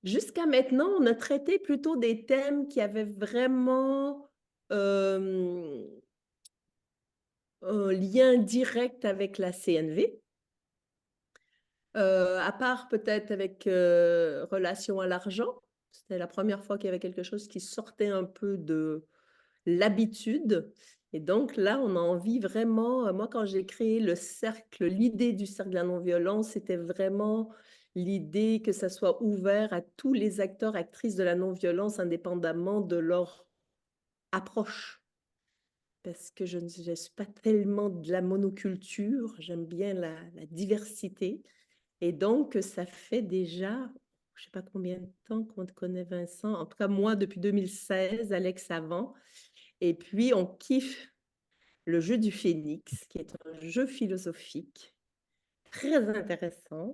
Jusqu'à maintenant, on a traité plutôt des thèmes qui avaient vraiment, hem, un lien direct avec la CNV, à part peut-être avec, relation à l'argent. C'était la première fois qu'il y avait quelque chose qui sortait un peu de l'habitude et donc là, on a envie vraiment, moi, quand j'ai créé le cercle, l'idée du cercle de la non-violence, c'était vraiment l'idée que ça soit ouvert à tous les acteurs, actrices de la non-violence, indépendamment de leur approche. Parce que je suis pas tellement de la monoculture, j'aime bien la diversité et donc ça fait déjà, je sais pas combien de temps qu'on te connaît Vincent, en tout cas moi depuis 2016, Alex avant et puis on kiffe le jeu du phénix, qui est un jeu philosophique très intéressant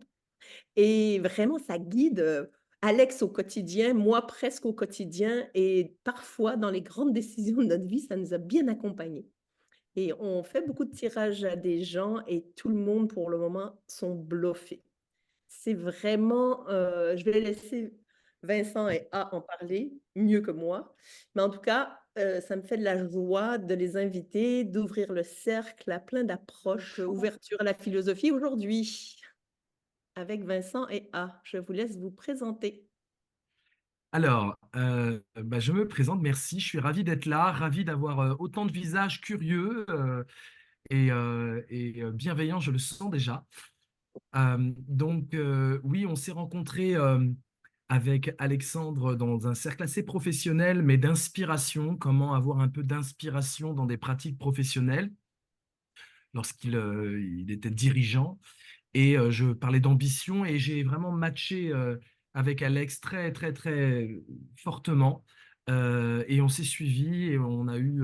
et vraiment ça guide, Alex au quotidien, moi presque au quotidien et parfois dans les grandes décisions de notre vie, ça nous a bien accompagnés et on fait beaucoup de tirages à des gens et tout le monde pour le moment sont bluffés. C'est vraiment, je vais laisser Vincent et A en parler mieux que moi, mais en tout cas, ça me fait de la joie de les inviter, d'ouvrir le cercle à plein d'approches, ouverture à la philosophie aujourd'hui avec Vincent et A. Je vous laisse vous présenter. Alors, je me présente, merci, je suis ravi d'être là, ravi d'avoir autant de visages curieux et bienveillants, je le sens déjà. Oui, on s'est rencontrés avec Alexandre dans un cercle assez professionnel, mais d'inspiration, comment avoir un peu d'inspiration dans des pratiques professionnelles lorsqu'il était dirigeant. Et je parlais d'ambition et j'ai vraiment matché avec Alex très, très, très fortement. Et on s'est suivi et on a eu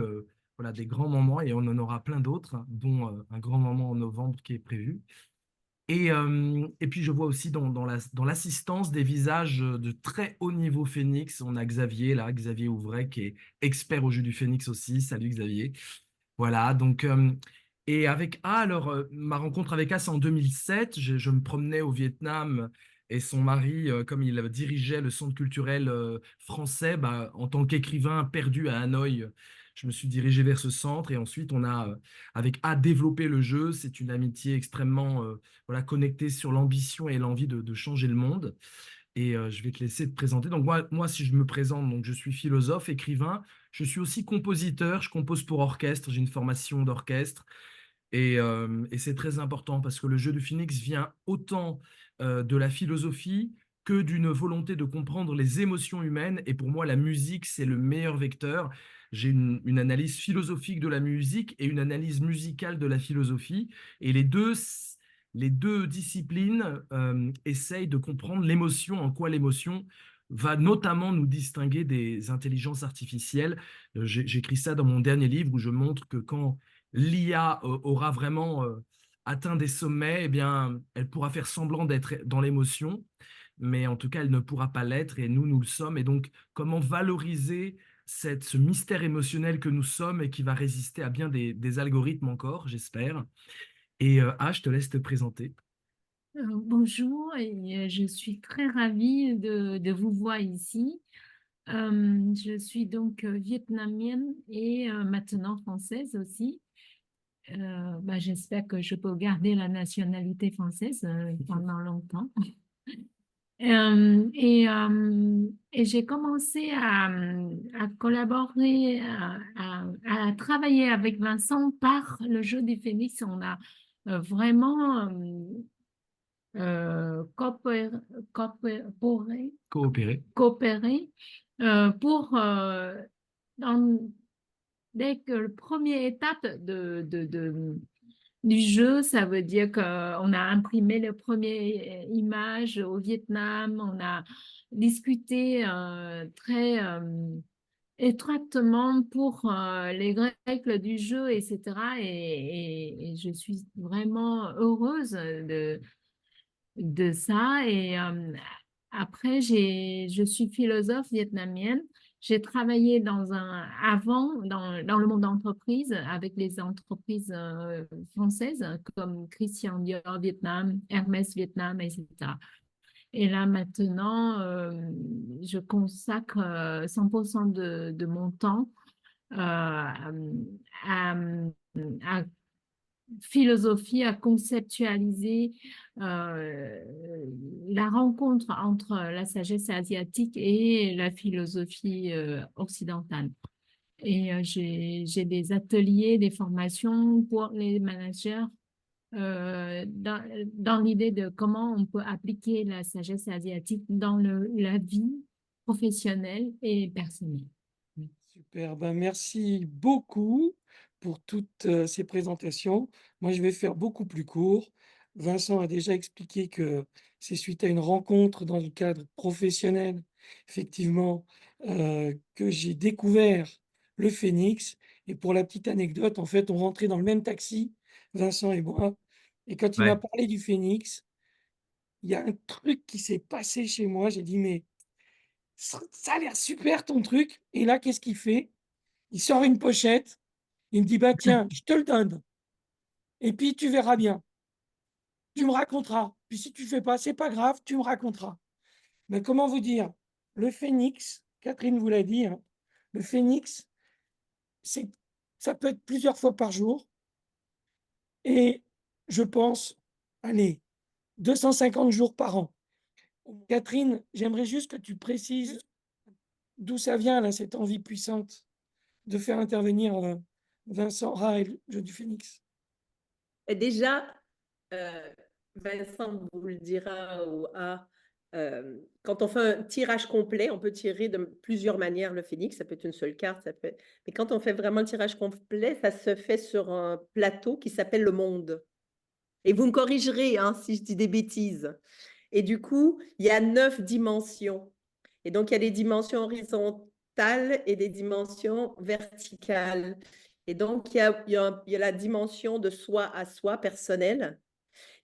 voilà, des grands moments et on en aura plein d'autres, dont un grand moment en novembre qui est prévu. Et puis je vois aussi dans l'assistance des visages de très haut niveau Phoenix. On a Xavier là, Xavier Ouvray, qui est expert au jeu du Phoenix aussi. Salut Xavier. Voilà, et avec A, alors, ma rencontre avec A, c'est en 2007. Je me promenais au Vietnam et son mari, comme il dirigeait le centre culturel français, bah, en tant qu'écrivain perdu à Hanoï, je me suis dirigé vers ce centre et ensuite on a, avec A, développé le jeu. C'est une amitié extrêmement voilà, connectée sur l'ambition et l'envie de changer le monde. Et je vais te laisser te présenter. Donc moi, si je me présente, donc je suis philosophe, écrivain. Je suis aussi compositeur. Je compose pour orchestre. J'ai une formation d'orchestre. Et c'est très important parce que le jeu du Phoenix vient autant de la philosophie que d'une volonté de comprendre les émotions humaines. Et pour moi, la musique, c'est le meilleur vecteur. J'ai une analyse philosophique de la musique et une analyse musicale de la philosophie. Et les deux disciplines essayent de comprendre l'émotion, en quoi l'émotion va notamment nous distinguer des intelligences artificielles. J'écris ça dans mon dernier livre où je montre que quand l'IA aura vraiment atteint des sommets, eh bien, elle pourra faire semblant d'être dans l'émotion, mais en tout cas, elle ne pourra pas l'être, et nous, nous le sommes. Et donc, comment valoriser ce mystère émotionnel que nous sommes et qui va résister à bien des algorithmes encore, j'espère. Et je te laisse te présenter. Bonjour, et je suis très ravie de vous voir ici. Je suis donc vietnamienne et maintenant française aussi. J'espère que je peux garder la nationalité française pendant longtemps. Et j'ai commencé à collaborer, à travailler avec Vincent par le jeu du Phénix. On a vraiment coopérer, coopérer, Coopérer. coopérer pour dans, dès que la première étape du jeu, ça veut dire qu'on a imprimé les premières images au Vietnam, on a discuté très étroitement pour les règles du jeu, etc. Et je suis vraiment heureuse de ça. Et après, je suis philosophe vietnamienne. J'ai travaillé dans le monde d'entreprise avec les entreprises françaises comme Christian Dior Vietnam, Hermès Vietnam, etc. Et là, maintenant, je consacre 100% de mon temps à, à philosophie, à conceptualiser euh, la rencontre entre la sagesse asiatique et la philosophie occidentale. Et j'ai des ateliers, des formations pour les managers dans l'idée de comment on peut appliquer la sagesse asiatique dans la vie professionnelle et personnelle. Super, ben merci beaucoup pour toutes ces présentations. Moi, je vais faire beaucoup plus court. Vincent a déjà expliqué que c'est suite à une rencontre dans le cadre professionnel, effectivement, que j'ai découvert le Phénix. Et pour la petite anecdote, en fait, on rentrait dans le même taxi, Vincent et moi. Et quand il m'a Ouais. parlé du Phénix, il y a un truc qui s'est passé chez moi. J'ai dit, mais ça a l'air super ton truc. Et là, qu'est-ce qu'il fait? Il sort une pochette, il me dit, bah tiens, je te le donne. Et puis tu verras bien. Tu me raconteras. Puis si tu fais pas, c'est pas grave, tu me raconteras. Mais comment vous dire? Le Phénix, Catherine vous l'a dit, hein, le Phénix, c'est, ça peut être plusieurs fois par jour. Et je pense, allez, 250 jours par an. Catherine, j'aimerais juste que tu précises d'où ça vient, là, cette envie puissante de faire intervenir Vincent Ra et le jeu du Phénix. Et déjà, euh, Vincent vous le dira quand on fait un tirage complet, on peut tirer de plusieurs manières le phénix. Ça peut être une seule carte, mais quand on fait vraiment le tirage complet, ça se fait sur un plateau qui s'appelle le monde. Et vous me corrigerez hein, si je dis des bêtises. Et du coup, il y a 9 dimensions. Et donc, il y a des dimensions horizontales et des dimensions verticales. Et donc, il y a la dimension de soi à soi personnelle.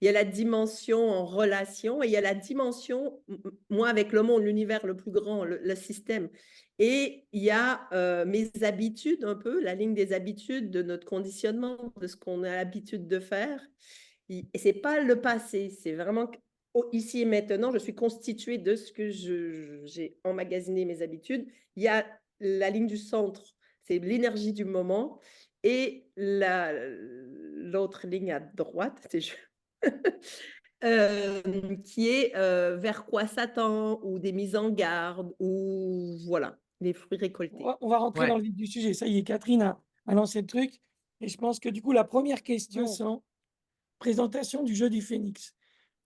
Il y a la dimension en relation et il y a la dimension, moi, avec le monde, l'univers le plus grand, le système. Et il y a mes habitudes, un peu, la ligne des habitudes, de notre conditionnement, de ce qu'on a l'habitude de faire. Et ce n'est pas le passé, c'est vraiment ici et maintenant, je suis constituée de ce que j'ai emmagasiné mes habitudes. Il y a la ligne du centre, c'est l'énergie du moment. Et l'autre ligne à droite, c'est qui est vers quoi s'attend ou des mises en garde ou voilà, les fruits récoltés. On va rentrer dans Ouais. le vif du sujet. Ça y est, Catherine a lancé le truc. Et je pense que du coup, la première question, c'est présentation du jeu du Phénix.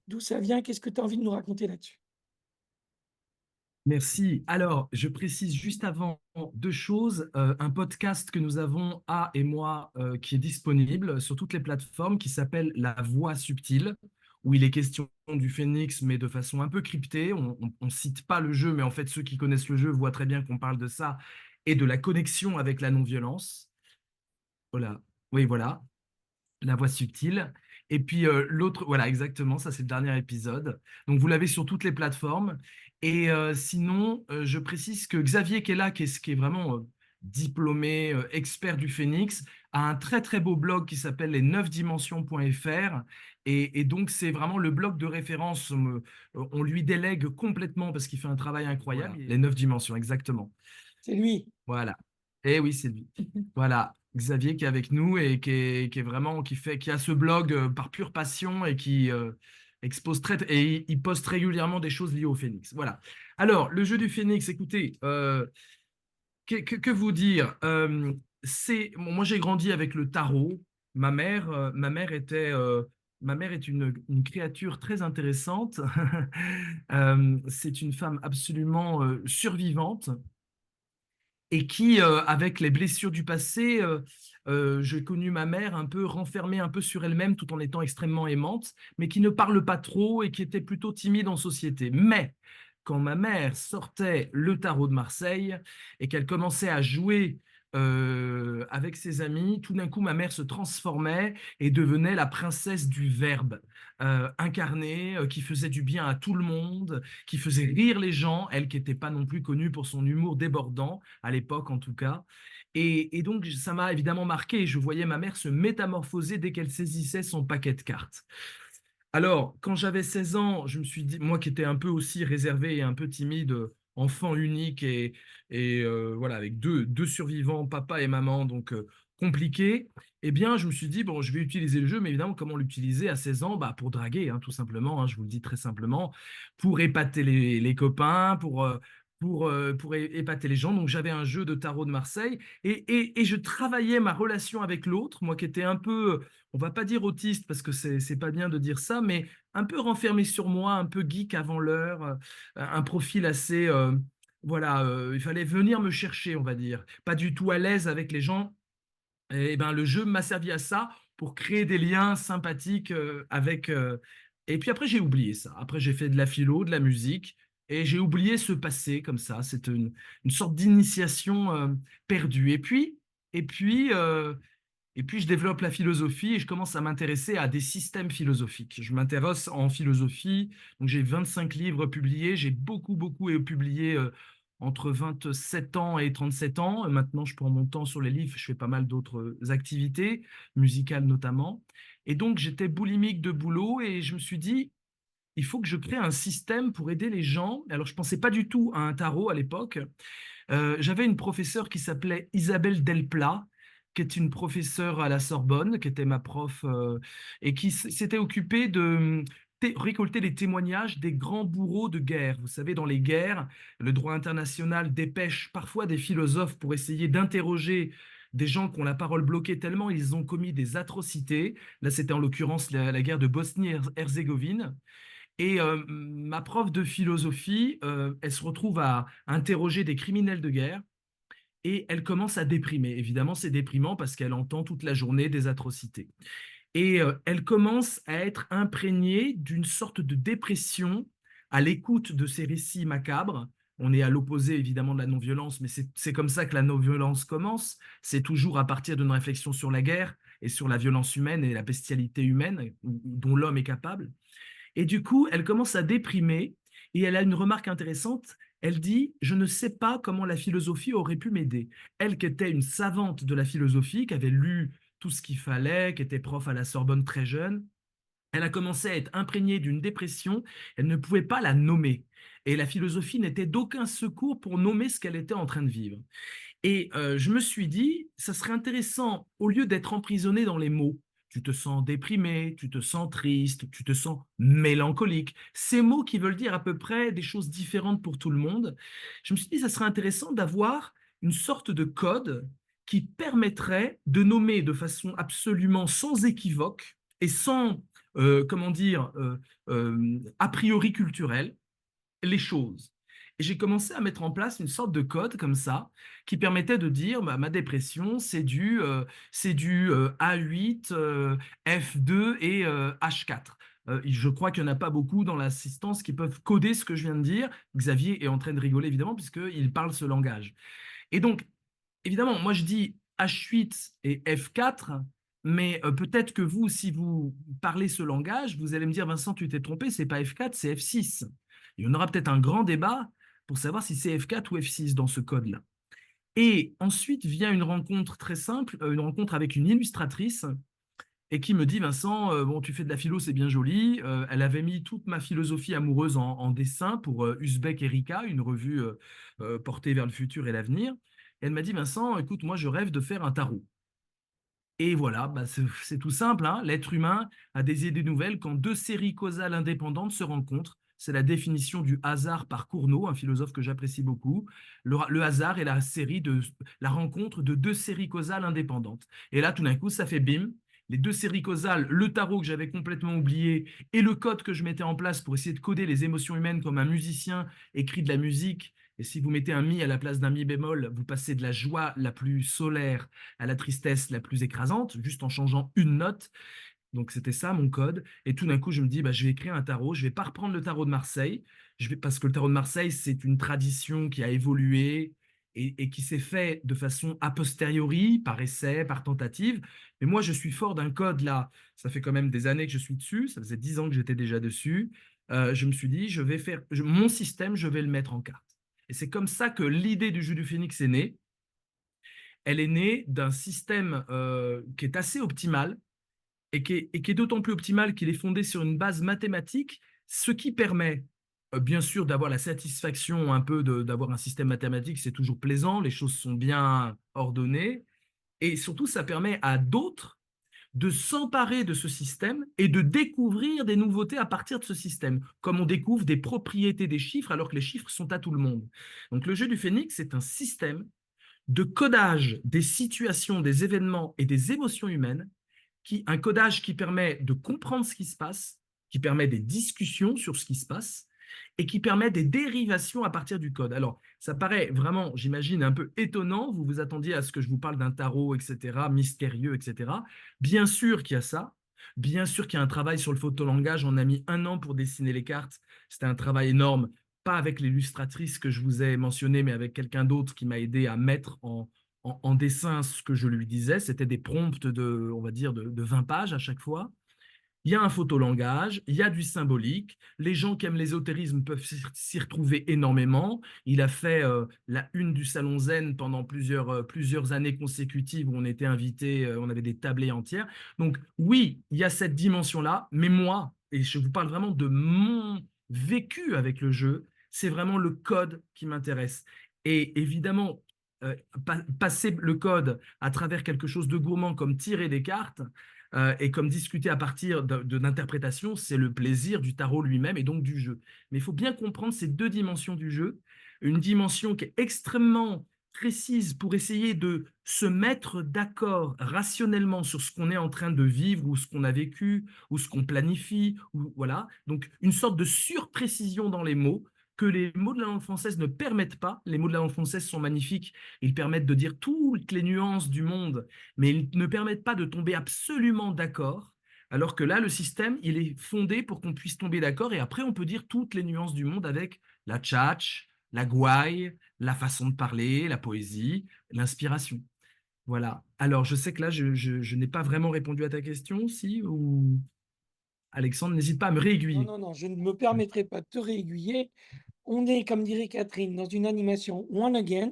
D'où ça vient? Qu'est-ce que tu as envie de nous raconter là-dessus? Merci. Alors, je précise juste avant deux choses. Un podcast que nous avons, A et moi, qui est disponible sur toutes les plateformes, qui s'appelle La Voix subtile, où il est question du phénix, mais de façon un peu cryptée. On ne cite pas le jeu, mais en fait, ceux qui connaissent le jeu voient très bien qu'on parle de ça et de la connexion avec la non-violence. Voilà. Oui, voilà. La Voix subtile. Et puis l'autre, voilà, exactement, ça c'est le dernier épisode. Donc vous l'avez sur toutes les plateformes. Et sinon, je précise que Xavier qui est là, qui est vraiment diplômé, expert du Phénix, a un très très beau blog qui s'appelle les 9dimensions.fr. Et donc c'est vraiment le blog de référence. On lui délègue complètement parce qu'il fait un travail incroyable. Voilà, les 9 dimensions, exactement. C'est lui. Voilà. Et oui, c'est lui. Voilà. Xavier qui est avec nous et qui est vraiment, qui a ce blog par pure passion et qui expose et il poste régulièrement des choses liées au Phénix. Voilà. Alors, le jeu du Phénix, écoutez, que vous dire? Moi, j'ai grandi avec le tarot. Ma mère est une créature très intéressante. C'est une femme absolument survivante et qui, avec les blessures du passé, j'ai connu ma mère un peu renfermée un peu sur elle-même tout en étant extrêmement aimante, mais qui ne parle pas trop et qui était plutôt timide en société. Mais quand ma mère sortait le tarot de Marseille et qu'elle commençait à jouer avec ses amis, tout d'un coup, ma mère se transformait et devenait la princesse du verbe, incarnée, qui faisait du bien à tout le monde, qui faisait rire les gens, elle qui n'était pas non plus connue pour son humour débordant, à l'époque en tout cas. Et donc, ça m'a évidemment marqué. Je voyais ma mère se métamorphoser dès qu'elle saisissait son paquet de cartes. Alors, quand j'avais 16 ans, je me suis dit, moi qui étais un peu aussi réservé et un peu timide, enfant unique voilà, avec deux survivants, papa et maman, donc compliqué, eh bien, je me suis dit, bon, je vais utiliser le jeu, mais évidemment, comment l'utiliser à 16 ans? Bah, pour draguer, hein, tout simplement, hein, je vous le dis très simplement, pour épater les copains, pour épater les gens. Donc, j'avais un jeu de tarot de Marseille et je travaillais ma relation avec l'autre, moi qui étais un peu, on va pas dire autiste parce que c'est pas bien de dire ça, mais un peu renfermé sur moi, un peu geek avant l'heure, un profil assez, voilà, il fallait venir me chercher, on va dire, pas du tout à l'aise avec les gens. Et ben le jeu m'a servi à ça pour créer des liens sympathiques avec. Et puis après j'ai oublié ça. Après j'ai fait de la philo, de la musique. Et j'ai oublié ce passé comme ça. C'est une sorte d'initiation perdue. Et puis, euh, et puis, je développe la philosophie et je commence à m'intéresser à des systèmes philosophiques. Je m'intéresse en philosophie. Donc, j'ai 25 livres publiés. J'ai beaucoup publié entre 27 ans et 37 ans. Maintenant, je prends mon temps sur les livres. Je fais pas mal d'autres activités, musicales notamment. Et donc, j'étais boulimique de boulot et je me suis dit, il faut que je crée un système pour aider les gens. Alors, je ne pensais pas du tout à un tarot à l'époque. J'avais une professeure qui s'appelait Isabelle Delplat, qui est une professeure à la Sorbonne, qui était ma prof, et qui s'était occupée de récolter les témoignages des grands bourreaux de guerre. Vous savez, dans les guerres, le droit international dépêche parfois des philosophes pour essayer d'interroger des gens qui ont la parole bloquée tellement ils ont commis des atrocités. Là, c'était en l'occurrence la guerre de Bosnie-Herzégovine. Et ma prof de philosophie, elle se retrouve à interroger des criminels de guerre et elle commence à déprimer. Évidemment, c'est déprimant parce qu'elle entend toute la journée des atrocités. Et elle commence à être imprégnée d'une sorte de dépression à l'écoute de ces récits macabres. On est à l'opposé évidemment de la non-violence, mais c'est comme ça que la non-violence commence. C'est toujours à partir d'une réflexion sur la guerre et sur la violence humaine et la bestialité humaine dont l'homme est capable. Et du coup, elle commence à déprimer et elle a une remarque intéressante. Elle dit, je ne sais pas comment la philosophie aurait pu m'aider. Elle qui était une savante de la philosophie, qui avait lu tout ce qu'il fallait, qui était prof à la Sorbonne très jeune, elle a commencé à être imprégnée d'une dépression, elle ne pouvait pas la nommer. Et la philosophie n'était d'aucun secours pour nommer ce qu'elle était en train de vivre. Et je me suis dit, ça serait intéressant, au lieu d'être emprisonné dans les mots, tu te sens déprimé, tu te sens triste, tu te sens mélancolique, ces mots qui veulent dire à peu près des choses différentes pour tout le monde, je me suis dit, ça serait intéressant d'avoir une sorte de code qui permettrait de nommer de façon absolument sans équivoque et sans, comment dire, a priori culturel, les choses. Et j'ai commencé à mettre en place une sorte de code comme ça qui permettait de dire bah, ma dépression, c'est du A8, F2 et H4. Je crois qu'il n'y en a pas beaucoup dans l'assistance qui peuvent coder ce que je viens de dire. Xavier est en train de rigoler évidemment puisqu'il parle ce langage. Et donc, évidemment, moi je dis H8 et F4, mais peut-être que vous, si vous parlez ce langage, vous allez me dire, Vincent, tu t'es trompé, c'est pas F4, c'est F6. Il y en aura peut-être un grand débat pour savoir si c'est F4 ou F6 dans ce code-là. Et ensuite vient une rencontre très simple, une rencontre avec une illustratrice et qui me dit, Vincent, bon, tu fais de la philo, c'est bien joli. Elle avait mis toute ma philosophie amoureuse en dessin pour Uzbek Erika, une revue portée vers le futur et l'avenir. Et elle m'a dit, Vincent, écoute, moi, je rêve de faire un tarot. Et voilà, bah c'est tout simple, hein. L'être humain a des idées nouvelles quand deux séries causales indépendantes se rencontrent. C'est la définition du hasard par Cournot, un philosophe que j'apprécie beaucoup. Le hasard est la rencontre de deux séries causales indépendantes. Et là, tout d'un coup, ça fait bim. Les deux séries causales, le tarot que j'avais complètement oublié et le code que je mettais en place pour essayer de coder les émotions humaines comme un musicien écrit de la musique. Et si vous mettez un mi à la place d'un mi bémol, vous passez de la joie la plus solaire à la tristesse la plus écrasante, juste en changeant une note. Donc c'était ça mon code. Et tout d'un coup, je me dis, bah, je vais écrire un tarot. Je vais pas reprendre le tarot de Marseille, parce que le tarot de Marseille, c'est une tradition qui a évolué et qui s'est fait de façon a posteriori, par essai, par tentative. Mais moi, je suis fort d'un code là. Ça fait quand même des années que je suis dessus. Ça faisait 10 ans que j'étais déjà dessus. Je me suis dit, je vais faire mon système, je vais le mettre en carte. Et c'est comme ça que l'idée du jeu du Phénix est née. Elle est née d'un système qui est assez optimal, et qui est d'autant plus optimal qu'il est fondé sur une base mathématique, ce qui permet, bien sûr, d'avoir la satisfaction un peu d'avoir un système mathématique, c'est toujours plaisant, les choses sont bien ordonnées, et surtout, ça permet à d'autres de s'emparer de ce système et de découvrir des nouveautés à partir de ce système, comme on découvre des propriétés des chiffres alors que les chiffres sont à tout le monde. Donc le jeu du Phénix, c'est un système de codage des situations, des événements et des émotions humaines, un codage qui permet de comprendre ce qui se passe, qui permet des discussions sur ce qui se passe et qui permet des dérivations à partir du code. Alors, ça paraît vraiment, j'imagine, un peu étonnant. Vous vous attendiez à ce que je vous parle d'un tarot, etc., mystérieux, etc. Bien sûr qu'il y a ça. Bien sûr qu'il y a un travail sur le photolangage. On a mis 1 an pour dessiner les cartes. C'était un travail énorme, pas avec l'illustratrice que je vous ai mentionnée, mais avec quelqu'un d'autre qui m'a aidé à mettre en dessin ce que je lui disais. C'était des prompts de, on va dire, de 20 pages à chaque fois. Il y a un photolangage, il y a du symbolique. Les gens qui aiment l'ésotérisme peuvent s'y retrouver énormément. Il a fait la une du Salon Zen pendant plusieurs années consécutives où on était invités, on avait des tablées entières. Donc oui, il y a cette dimension-là, mais moi, et je vous parle vraiment de mon vécu avec le jeu, c'est vraiment le code qui m'intéresse. Et évidemment, passer le code à travers quelque chose de gourmand comme tirer des cartes, et comme discuter à partir d'interprétations, c'est le plaisir du tarot lui-même et donc du jeu. Mais il faut bien comprendre ces 2 dimensions du jeu. Une dimension qui est extrêmement précise pour essayer de se mettre d'accord rationnellement sur ce qu'on est en train de vivre ou ce qu'on a vécu ou ce qu'on planifie. Voilà. Donc une sorte de surprécision dans les mots que les mots de la langue française ne permettent pas. Les mots de la langue française sont magnifiques. Ils permettent de dire toutes les nuances du monde, mais ils ne permettent pas de tomber absolument d'accord, alors que là, le système, il est fondé pour qu'on puisse tomber d'accord, et après, on peut dire toutes les nuances du monde avec la tchatch, la gouaille, la façon de parler, la poésie, l'inspiration. Voilà. Alors, je sais que là, je n'ai pas vraiment répondu à ta question, si, ou Alexandre, n'hésite pas à me Non, réaiguiller. non, non, je ne me permettrai pas de te réaiguiller. On est, comme dirait Catherine, dans une animation one again,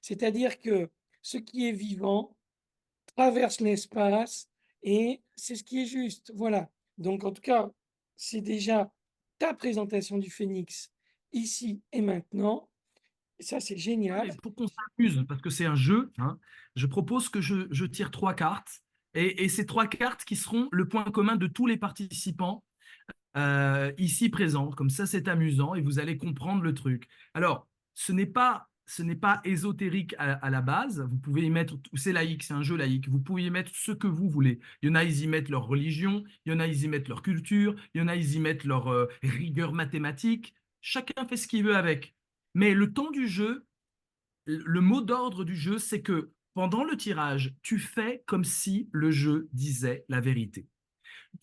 c'est-à-dire que ce qui est vivant traverse l'espace et c'est ce qui est juste. Voilà. Donc, en tout cas, c'est déjà ta présentation du Phénix ici et maintenant. Et ça, c'est Mais génial. pour qu'on s'amuse, parce que c'est un jeu, hein, je propose que je tire 3 cartes, et ces 3 cartes qui seront le point commun de tous les participants ici présents. Comme ça, c'est amusant et vous allez comprendre le truc. Alors, ce n'est pas ésotérique à la base. Vous pouvez y mettre, c'est laïque, c'est un jeu laïque. Vous pouvez y mettre ce que vous voulez. Il y en a, ils y mettent leur religion, il y en a, ils y mettent leur culture, il y en a, ils y mettent leur rigueur mathématique. Chacun fait ce qu'il veut avec. Mais le temps du jeu, le mot d'ordre du jeu, c'est que pendant le tirage, tu fais comme si le jeu disait la vérité.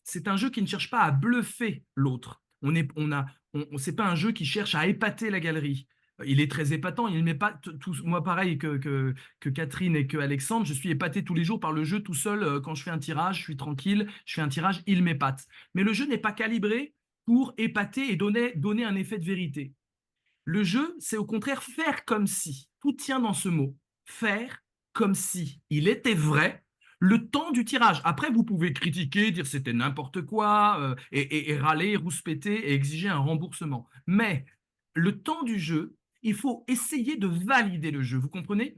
C'est un jeu qui ne cherche pas à bluffer l'autre. C'est pas un jeu qui cherche à épater la galerie. Il est très épatant. Il met pas moi pareil que Catherine et que Alexandre. Je suis épaté tous les jours par le jeu tout seul. Quand je fais un tirage, je suis tranquille. Je fais un tirage, il m'épate. Mais le jeu n'est pas calibré pour épater et donner un effet de vérité. Le jeu, c'est au contraire faire comme si. Tout tient dans ce mot. Faire comme si il était vrai le temps du tirage. Après, vous pouvez critiquer, dire c'était n'importe quoi, et râler, rouspéter et exiger un remboursement. Mais le temps du jeu, il faut essayer de valider le jeu. Vous comprenez?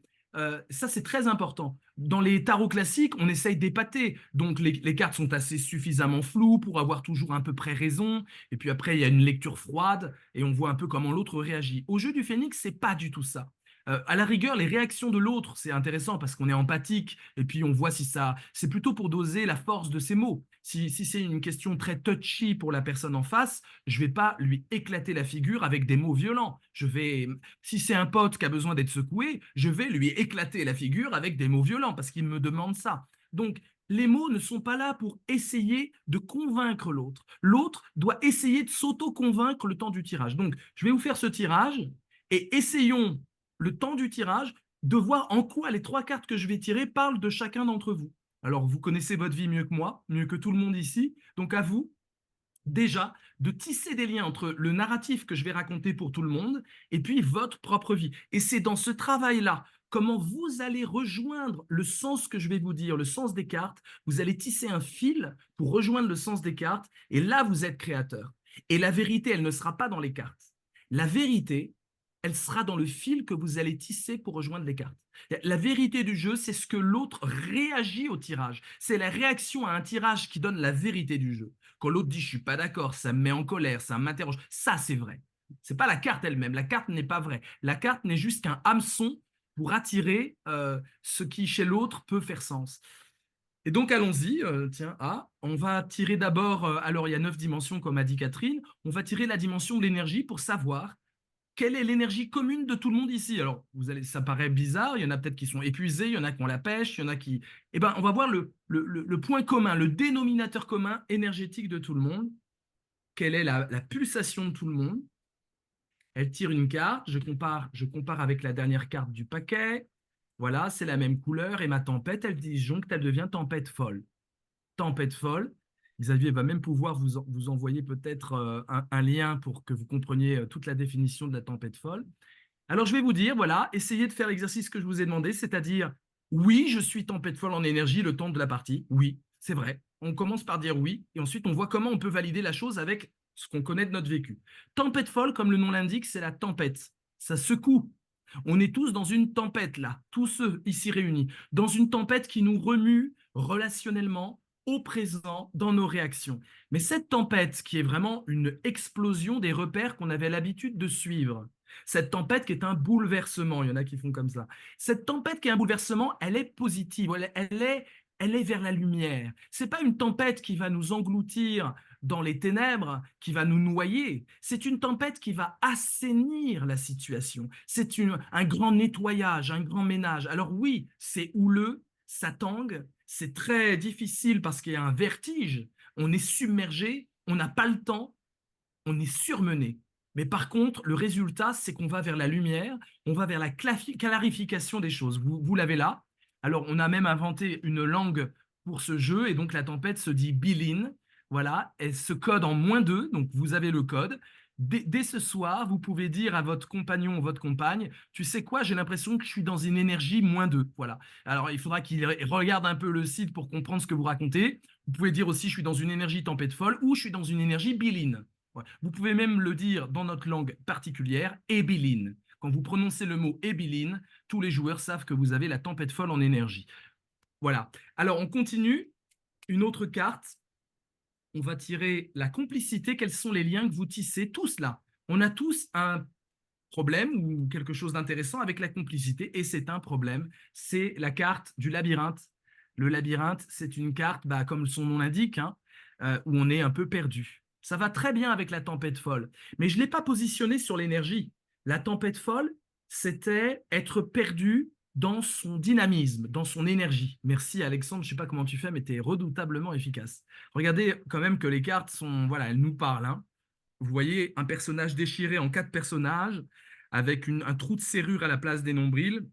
Ça, c'est très important. Dans les tarots classiques, on essaye d'épater. Donc, les cartes sont assez suffisamment floues pour avoir toujours à peu près raison. Et puis après, il y a une lecture froide et on voit un peu comment l'autre réagit. Au jeu du Phénix, c'est pas du tout ça. À la rigueur, les réactions de l'autre, c'est intéressant parce qu'on est empathique et puis on voit si ça. C'est plutôt pour doser la force de ses mots. Si c'est une question très touchy pour la personne en face, je vais pas lui éclater la figure avec des mots violents. Si c'est un pote qui a besoin d'être secoué, je vais lui éclater la figure avec des mots violents parce qu'il me demande ça. Donc, les mots ne sont pas là pour essayer de convaincre l'autre. L'autre doit essayer de s'auto-convaincre le temps du tirage. Donc, je vais vous faire ce tirage et essayons le temps du tirage de voir en quoi les 3 cartes que je vais tirer parlent de chacun d'entre vous. Alors, vous connaissez votre vie mieux que moi, mieux que tout le monde ici. Donc, à vous, déjà, de tisser des liens entre le narratif que je vais raconter pour tout le monde et puis votre propre vie. Et c'est dans ce travail-là comment vous allez rejoindre le sens que je vais vous dire, le sens des cartes. Vous allez tisser un fil pour rejoindre le sens des cartes, et là, vous êtes créateur. Et la vérité, elle ne sera pas dans les cartes. La vérité, elle sera dans le fil que vous allez tisser pour rejoindre les cartes. La vérité du jeu, c'est ce que l'autre réagit au tirage. C'est la réaction à un tirage qui donne la vérité du jeu. Quand l'autre dit « je suis pas d'accord », ça me met en colère, ça m'interroge, ça c'est vrai. C'est pas la carte elle-même, la carte n'est pas vraie. La carte n'est juste qu'un hameçon pour attirer ce qui chez l'autre peut faire sens. Et donc allons-y, tiens, on va tirer d'abord, alors il y a 9 dimensions comme a dit Catherine, on va tirer la dimension de l'énergie pour savoir quelle est l'énergie commune de tout le monde ici. Alors, ça paraît bizarre, il y en a peut-être qui sont épuisés, il y en a qui ont la pêche, il y en a qui... Eh bien, on va voir le point commun, le dénominateur commun énergétique de tout le monde. Quelle est la pulsation de tout le monde? Elle tire une carte, je compare avec la dernière carte du paquet. Voilà, c'est la même couleur. Et ma tempête, elle disjoncte, elle devient tempête folle. Tempête folle. Xavier va même pouvoir vous envoyer peut-être un lien pour que vous compreniez toute la définition de la tempête folle. Alors, je vais vous dire, voilà, essayez de faire l'exercice que je vous ai demandé, c'est-à-dire, oui, je suis tempête folle en énergie le temps de la partie. Oui, c'est vrai. On commence par dire oui, et ensuite, on voit comment on peut valider la chose avec ce qu'on connaît de notre vécu. Tempête folle, comme le nom l'indique, c'est la tempête. Ça secoue. On est tous dans une tempête, là, tous ceux ici réunis, dans une tempête qui nous remue relationnellement, au présent, dans nos réactions. Mais cette tempête, qui est vraiment une explosion des repères qu'on avait l'habitude de suivre, cette tempête qui est un bouleversement, il y en a qui font comme ça. Cette tempête qui est un bouleversement, elle est positive, elle est vers la lumière. C'est pas une tempête qui va nous engloutir dans les ténèbres, qui va nous noyer. C'est une tempête qui va assainir la situation. C'est un grand nettoyage, un grand ménage. Alors oui, c'est houleux, ça tangue, c'est très difficile parce qu'il y a un vertige. On est submergé, on n'a pas le temps, on est surmené. Mais par contre, le résultat, c'est qu'on va vers la lumière, on va vers la clarification des choses. Vous l'avez là. Alors, on a même inventé une langue pour ce jeu, et donc la tempête se dit Bilin. Voilà, elle se code en -2, donc vous avez le code. Dès ce soir, vous pouvez dire à votre compagnon ou votre compagne, tu sais quoi, j'ai l'impression que je suis dans une énergie -2. Voilà. Alors, il faudra qu'il regarde un peu le site pour comprendre ce que vous racontez. Vous pouvez dire aussi, je suis dans une énergie tempête folle, ou je suis dans une énergie Bilin. Ouais. Vous pouvez même le dire dans notre langue particulière, Ebilin. Quand vous prononcez le mot Ebilin, tous les joueurs savent que vous avez la tempête folle en énergie. Voilà. Alors, on continue. Une autre carte. On va tirer la complicité. Quels sont les liens que vous tissez tous là? On a tous un problème ou quelque chose d'intéressant avec la complicité, et c'est un problème. C'est la carte du labyrinthe. Le labyrinthe, c'est une carte, comme son nom l'indique, où on est un peu perdu. Ça va très bien avec la tempête folle, mais je ne l'ai pas positionné sur l'énergie. La tempête folle, c'était être perdu dans son dynamisme, dans son énergie. Merci Alexandre, je ne sais pas comment tu fais, mais tu es redoutablement efficace. Regardez quand même que les cartes sont, voilà, elles nous parlent. Vous voyez un personnage déchiré en 4 personnages, avec un trou de serrure à la place des nombrils,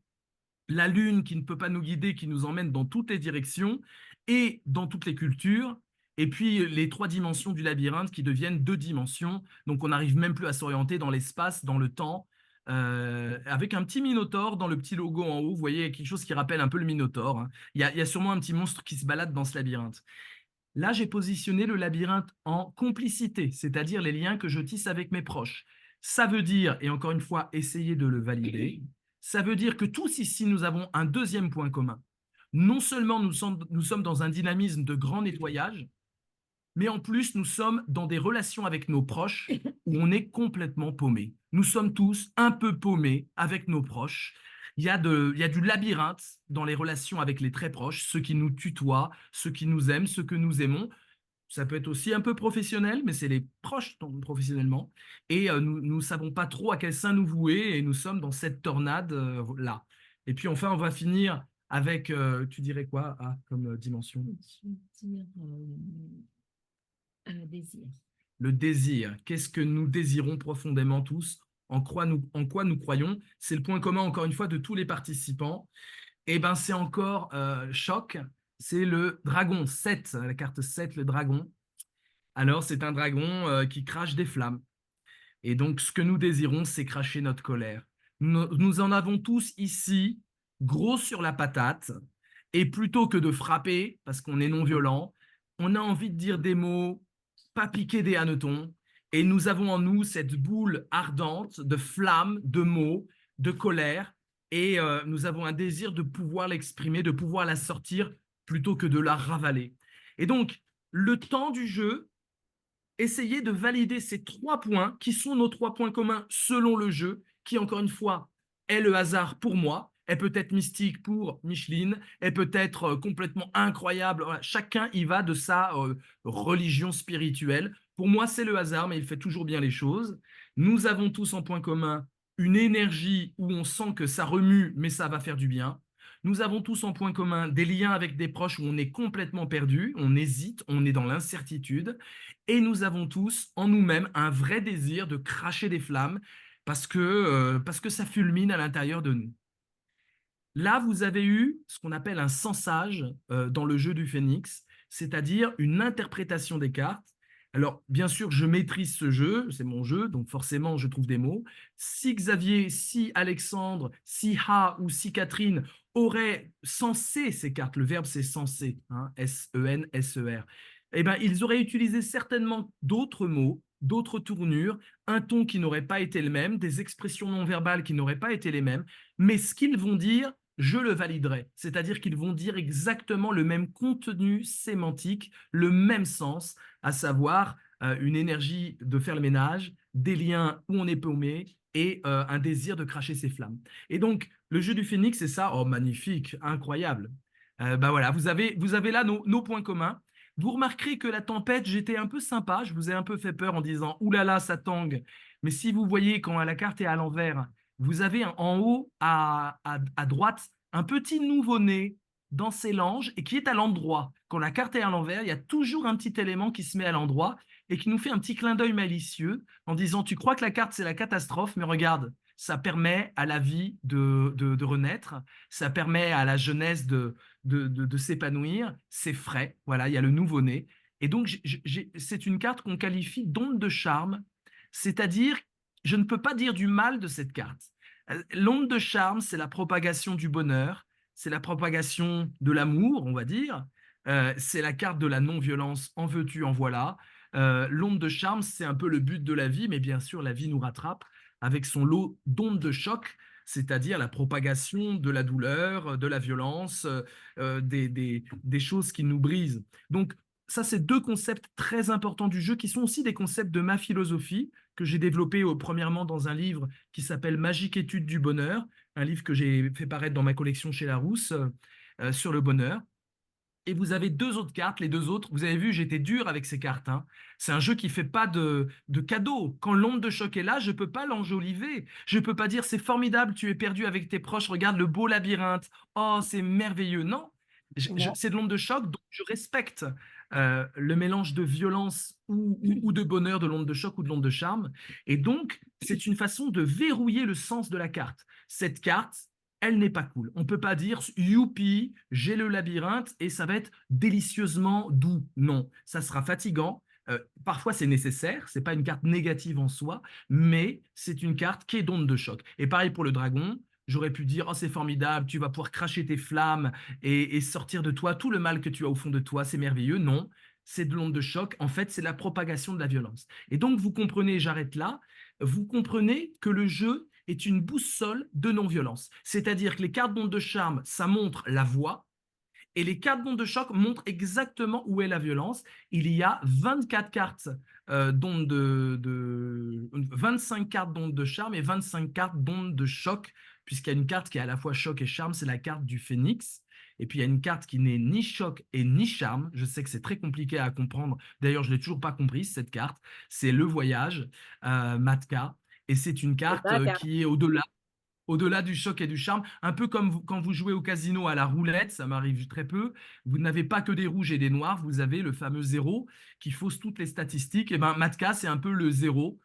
la lune qui ne peut pas nous guider, qui nous emmène dans toutes les directions et dans toutes les cultures, et puis les 3 dimensions du labyrinthe qui deviennent 2 dimensions, donc on n'arrive même plus à s'orienter dans l'espace, dans le temps, avec un petit minotaure dans le petit logo en haut, vous voyez quelque chose qui rappelle un peu le minotaure. Il y a sûrement un petit monstre qui se balade dans ce labyrinthe. Là, j'ai positionné le labyrinthe en complicité, c'est-à-dire les liens que je tisse avec mes proches. Ça veut dire, et encore une fois, essayez de le valider, ça veut dire que tous ici, nous avons un deuxième point commun. Non seulement nous sommes dans un dynamisme de grand nettoyage, mais en plus, nous sommes dans des relations avec nos proches où on est complètement paumé. Nous sommes tous un peu paumés avec nos proches. Il y a du labyrinthe dans les relations avec les très proches, ceux qui nous tutoient, ceux qui nous aiment, ceux que nous aimons. Ça peut être aussi un peu professionnel, mais c'est les proches professionnellement. Et nous ne savons pas trop à quel sein nous vouer, et nous sommes dans cette tornade-là. Et puis enfin, on va finir avec, tu dirais quoi comme dimension? Désir. Le désir. Qu'est-ce que nous désirons profondément tous? En quoi nous croyons? C'est le point commun, encore une fois, de tous les participants. Et ben, c'est encore choc. C'est le dragon 7, la carte 7, le dragon. Alors, c'est un dragon qui crache des flammes. Et donc, ce que nous désirons, c'est cracher notre colère. Nous en avons tous ici gros sur la patate, et plutôt que de frapper, parce qu'on est non violent, on a envie de dire des mots, pas piquer des hannetons, et nous avons en nous cette boule ardente de flamme, de mots, de colère, et nous avons un désir de pouvoir l'exprimer, de pouvoir la sortir plutôt que de la ravaler. Et donc, le temps du jeu, essayez de valider ces 3 points qui sont nos 3 points communs selon le jeu, qui encore une fois est le hasard pour moi, est peut-être mystique pour Micheline, est peut-être complètement incroyable. Voilà, chacun y va de sa religion spirituelle. Pour moi, c'est le hasard, mais il fait toujours bien les choses. Nous avons tous en point commun une énergie où on sent que ça remue, mais ça va faire du bien. Nous avons tous en point commun des liens avec des proches où on est complètement perdu, on hésite, on est dans l'incertitude. Et nous avons tous en nous-mêmes un vrai désir de cracher des flammes parce que ça fulmine à l'intérieur de nous. Là, vous avez eu ce qu'on appelle un sensage dans le jeu du Phénix, c'est-à-dire une interprétation des cartes. Alors, bien sûr, je maîtrise ce jeu, c'est mon jeu, donc forcément, je trouve des mots. Si Xavier, si Alexandre, si Ha ou si Catherine auraient sensé ces cartes, le verbe c'est senser, hein, S-E-N-S-E-R, eh ben, ils auraient utilisé certainement d'autres mots, d'autres tournures, un ton qui n'aurait pas été le même, des expressions non verbales qui n'auraient pas été les mêmes, mais ce qu'ils vont dire, je le validerai. C'est-à-dire qu'ils vont dire exactement le même contenu sémantique, le même sens, à savoir une énergie de faire le ménage, des liens où on est paumé et un désir de cracher ses flammes. Et donc, le jeu du Phénix, c'est ça. Oh, magnifique, incroyable. Bah voilà, vous avez là nos points communs. Vous remarquerez que la tempête, j'étais un peu sympa, je vous ai un peu fait peur en disant « Ouh là là, ça tangue ». Mais si vous voyez quand la carte est à l'envers, vous avez en haut à droite un petit nouveau-né dans ses langes et qui est à l'endroit. Quand la carte est à l'envers, il y a toujours un petit élément qui se met à l'endroit et qui nous fait un petit clin d'œil malicieux en disant « Tu crois que la carte, c'est la catastrophe, mais regarde, ça permet à la vie de renaître, ça permet à la jeunesse de s'épanouir, c'est frais, voilà, il y a le nouveau-né. » Et donc, c'est une carte qu'on qualifie d'onde de charme, c'est-à-dire, je ne peux pas dire du mal de cette carte. L'onde de charme, c'est la propagation du bonheur, c'est la propagation de l'amour, on va dire. C'est la carte de la non-violence, en veux-tu, en voilà. L'onde de charme, c'est un peu le but de la vie, mais bien sûr, la vie nous rattrape avec son lot d'ondes de choc, c'est-à-dire la propagation de la douleur, de la violence, des choses qui nous brisent. Donc, ça, c'est 2 concepts très importants du jeu qui sont aussi des concepts de ma philosophie que j'ai développé premièrement dans un livre qui s'appelle Magique étude du bonheur, un livre que j'ai fait paraître dans ma collection chez Larousse sur le bonheur. Et vous avez 2 autres cartes, les 2 autres, vous avez vu, j'étais dur avec ces cartes. Hein. C'est un jeu qui ne fait pas de cadeaux. Quand l'onde de choc est là, je ne peux pas l'enjoliver. Je ne peux pas dire c'est formidable, tu es perdu avec tes proches, regarde le beau labyrinthe. Oh, c'est merveilleux. Non, c'est de l'onde de choc, donc je respecte le mélange de violence ou de bonheur de l'onde de choc ou de l'onde de charme. Et donc, c'est une façon de verrouiller le sens de la carte. Cette carte, elle n'est pas cool. On ne peut pas dire youpi, j'ai le labyrinthe et ça va être délicieusement doux. Non, ça sera fatigant. Parfois, c'est nécessaire. C'est pas une carte négative en soi, mais c'est une carte qui est d'onde de choc. Et pareil pour le dragon. J'aurais pu dire, oh, c'est formidable, tu vas pouvoir cracher tes flammes et sortir de toi tout le mal que tu as au fond de toi, c'est merveilleux. Non, c'est de l'onde de choc. En fait, c'est la propagation de la violence. Et donc, vous comprenez, j'arrête là, vous comprenez que le jeu est une boussole de non-violence. C'est-à-dire que les cartes d'onde de charme, ça montre la voie, et les cartes d'onde de choc montrent exactement où est la violence. Il y a 24 cartes 25 cartes d'onde de charme et 25 cartes d'onde de choc, puisqu'il y a une carte qui est à la fois choc et charme, c'est la carte du phénix. Et puis il y a une carte qui n'est ni choc et ni charme. Je sais que c'est très compliqué à comprendre. D'ailleurs, je ne l'ai toujours pas compris, cette carte. C'est le voyage, Matka. Et c'est une carte qui est au-delà du choc et du charme, un peu comme quand vous jouez au casino à la roulette, ça m'arrive très peu, vous n'avez pas que des rouges et des noirs, vous avez le fameux zéro qui fausse toutes les statistiques. Et ben Matka, c'est un peu le zéro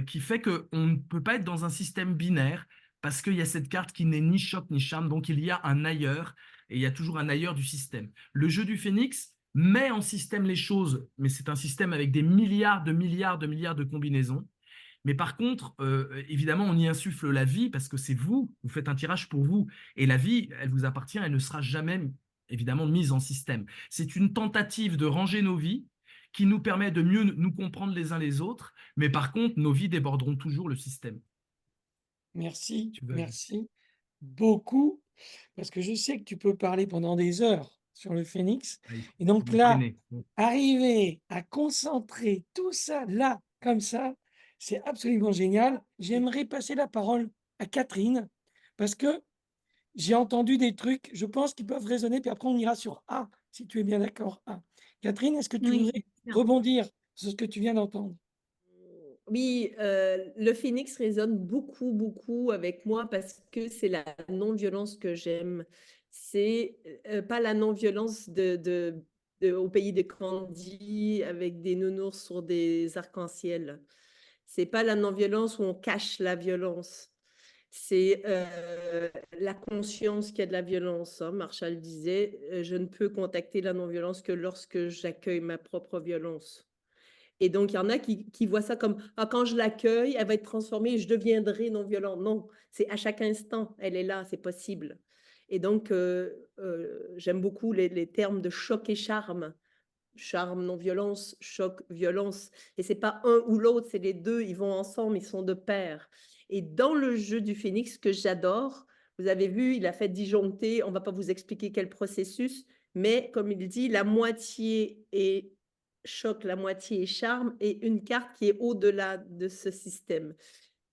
qui fait qu'on ne peut pas être dans un système binaire parce qu'il y a cette carte qui n'est ni choc ni charme, donc il y a un ailleurs et il y a toujours un ailleurs du système. Le jeu du Phénix met en système les choses, mais c'est un système avec des milliards de combinaisons. Mais par contre, évidemment, on y insuffle la vie parce que c'est vous, vous faites un tirage pour vous. Et la vie, elle vous appartient, elle ne sera jamais, évidemment, mise en système. C'est une tentative de ranger nos vies qui nous permet de mieux nous comprendre les uns les autres. Mais par contre, nos vies déborderont toujours le système. Merci, Tu veux ajouter? merci beaucoup, parce que je sais que tu peux parler pendant des heures sur le phénix. Ah, il Et faut donc là, m'entraîner. arriver à concentrer tout ça là, comme ça, c'est absolument génial. J'aimerais passer la parole à Catherine, parce que j'ai entendu des trucs, je pense, qui peuvent résonner, puis après on ira sur A, si tu es bien d'accord. A. Catherine, est-ce que tu Oui, voudrais bien sûr. rebondir sur ce que tu viens d'entendre? Oui, le phénix résonne beaucoup, beaucoup avec moi parce que c'est la non-violence que j'aime. C'est pas la non-violence au pays de Candy avec des nounours sur des arcs-en-ciel. C'est pas la non-violence où on cache la violence. C'est la conscience qu'il y a de la violence, hein. Marshall disait, je ne peux contacter la non-violence que lorsque j'accueille ma propre violence. Et donc, il y en a qui voient ça comme, ah, quand je l'accueille, elle va être transformée et je deviendrai non-violent. Non, c'est à chaque instant, elle est là, c'est possible. Et donc, j'aime beaucoup les termes de choc et charme. Charme, non-violence, choc, violence. Et c'est pas un ou l'autre, c'est les deux, ils vont ensemble, ils sont de pair. Et dans le jeu du phénix, que j'adore, vous avez vu, il a fait disjoncter, on ne va pas vous expliquer quel processus, mais comme il dit, la moitié est choc, la moitié est charme, et une carte qui est au-delà de ce système.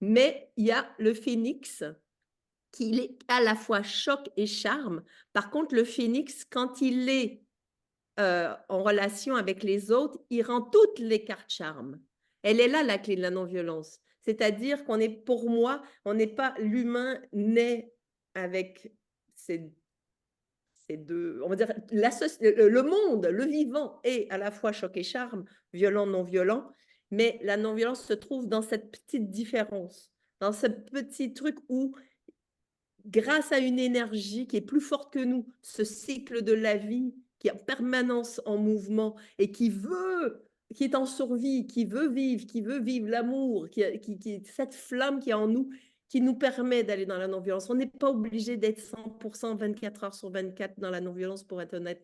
Mais il y a le phénix, qui est à la fois choc et charme. Par contre, le phénix, quand il est en relation avec les autres, il rend toutes les cartes charme. Elle est là la clé de la non-violence. C'est-à-dire qu'on est, pour moi, on n'est pas l'humain né avec ces deux, on va dire, le monde, le vivant est à la fois choc et charme, violent, non violent, mais la non-violence se trouve dans cette petite différence, dans ce petit truc où, grâce à une énergie qui est plus forte que nous, ce cycle de la vie qui est en permanence en mouvement et qui est en survie, qui veut vivre l'amour, cette flamme qui est en nous, qui nous permet d'aller dans la non-violence. On n'est pas obligé d'être 100% 24 heures sur 24 dans la non-violence pour être honnête,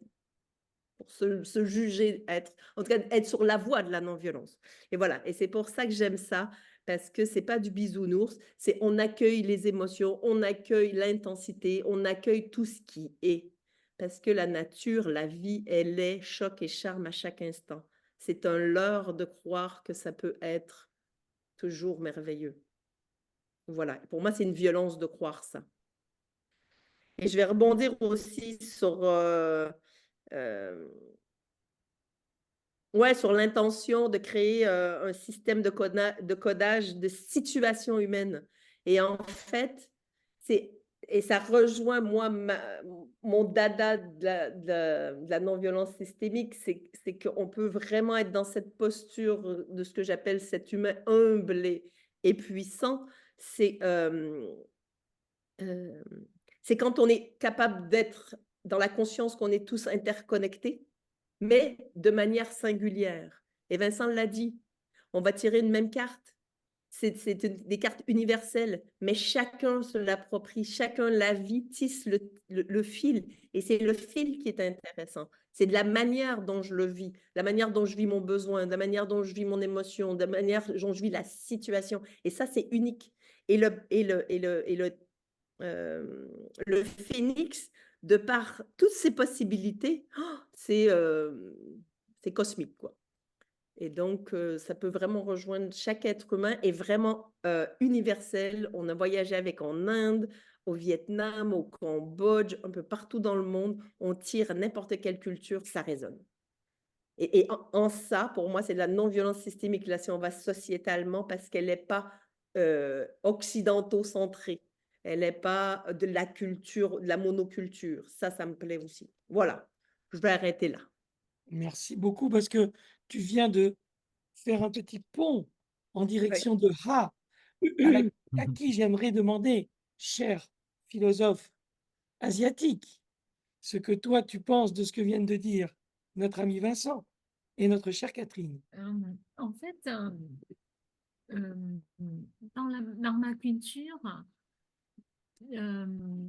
pour se juger être, en tout cas être sur la voie de la non-violence. Et voilà, et c'est pour ça que j'aime ça, parce que c'est pas du bisounours, c'est on accueille les émotions, on accueille l'intensité, on accueille tout ce qui est. Parce que la nature, la vie, elle est choc et charme à chaque instant. C'est un leurre de croire que ça peut être toujours merveilleux. Voilà, pour moi, c'est une violence de croire ça. Et je vais rebondir aussi sur ouais, sur l'intention de créer un système de codage de situations humaines. Et en fait, et ça rejoint, moi, mon dada de la non-violence systémique, c'est qu'on peut vraiment être dans cette posture de ce que j'appelle cet humain humble et puissant. Euh, c'est quand on est capable d'être dans la conscience qu'on est tous interconnectés, mais de manière singulière. Et Vincent l'a dit, on va tirer une même carte. C'est des cartes universelles, mais chacun se l'approprie, chacun la vit, tisse le fil. Et c'est le fil qui est intéressant. C'est de la manière dont je le vis, la manière dont je vis mon besoin, de la manière dont je vis mon émotion, de la manière dont je vis la situation. Et ça, c'est unique. Et le phénix, de par toutes ces possibilités, c'est cosmique, quoi. Et donc, ça peut vraiment rejoindre chaque être humain est vraiment universel. On a voyagé avec en Inde, au Vietnam, au Cambodge, un peu partout dans le monde. On tire n'importe quelle culture, ça résonne. Et en ça, pour moi, c'est de la non-violence systémique, là, si on va sociétalement, parce qu'elle n'est pas occidentaux-centrée. Elle n'est pas de la culture, de la monoculture. Ça me plaît aussi. Voilà, je vais arrêter là. Merci beaucoup, parce que tu viens de faire un petit pont en Oui. direction de Ha, à qui j'aimerais demander, cher philosophe asiatique, ce que toi tu penses de ce que viennent de dire notre ami Vincent et notre chère Catherine. En fait, euh, dans ma culture, euh,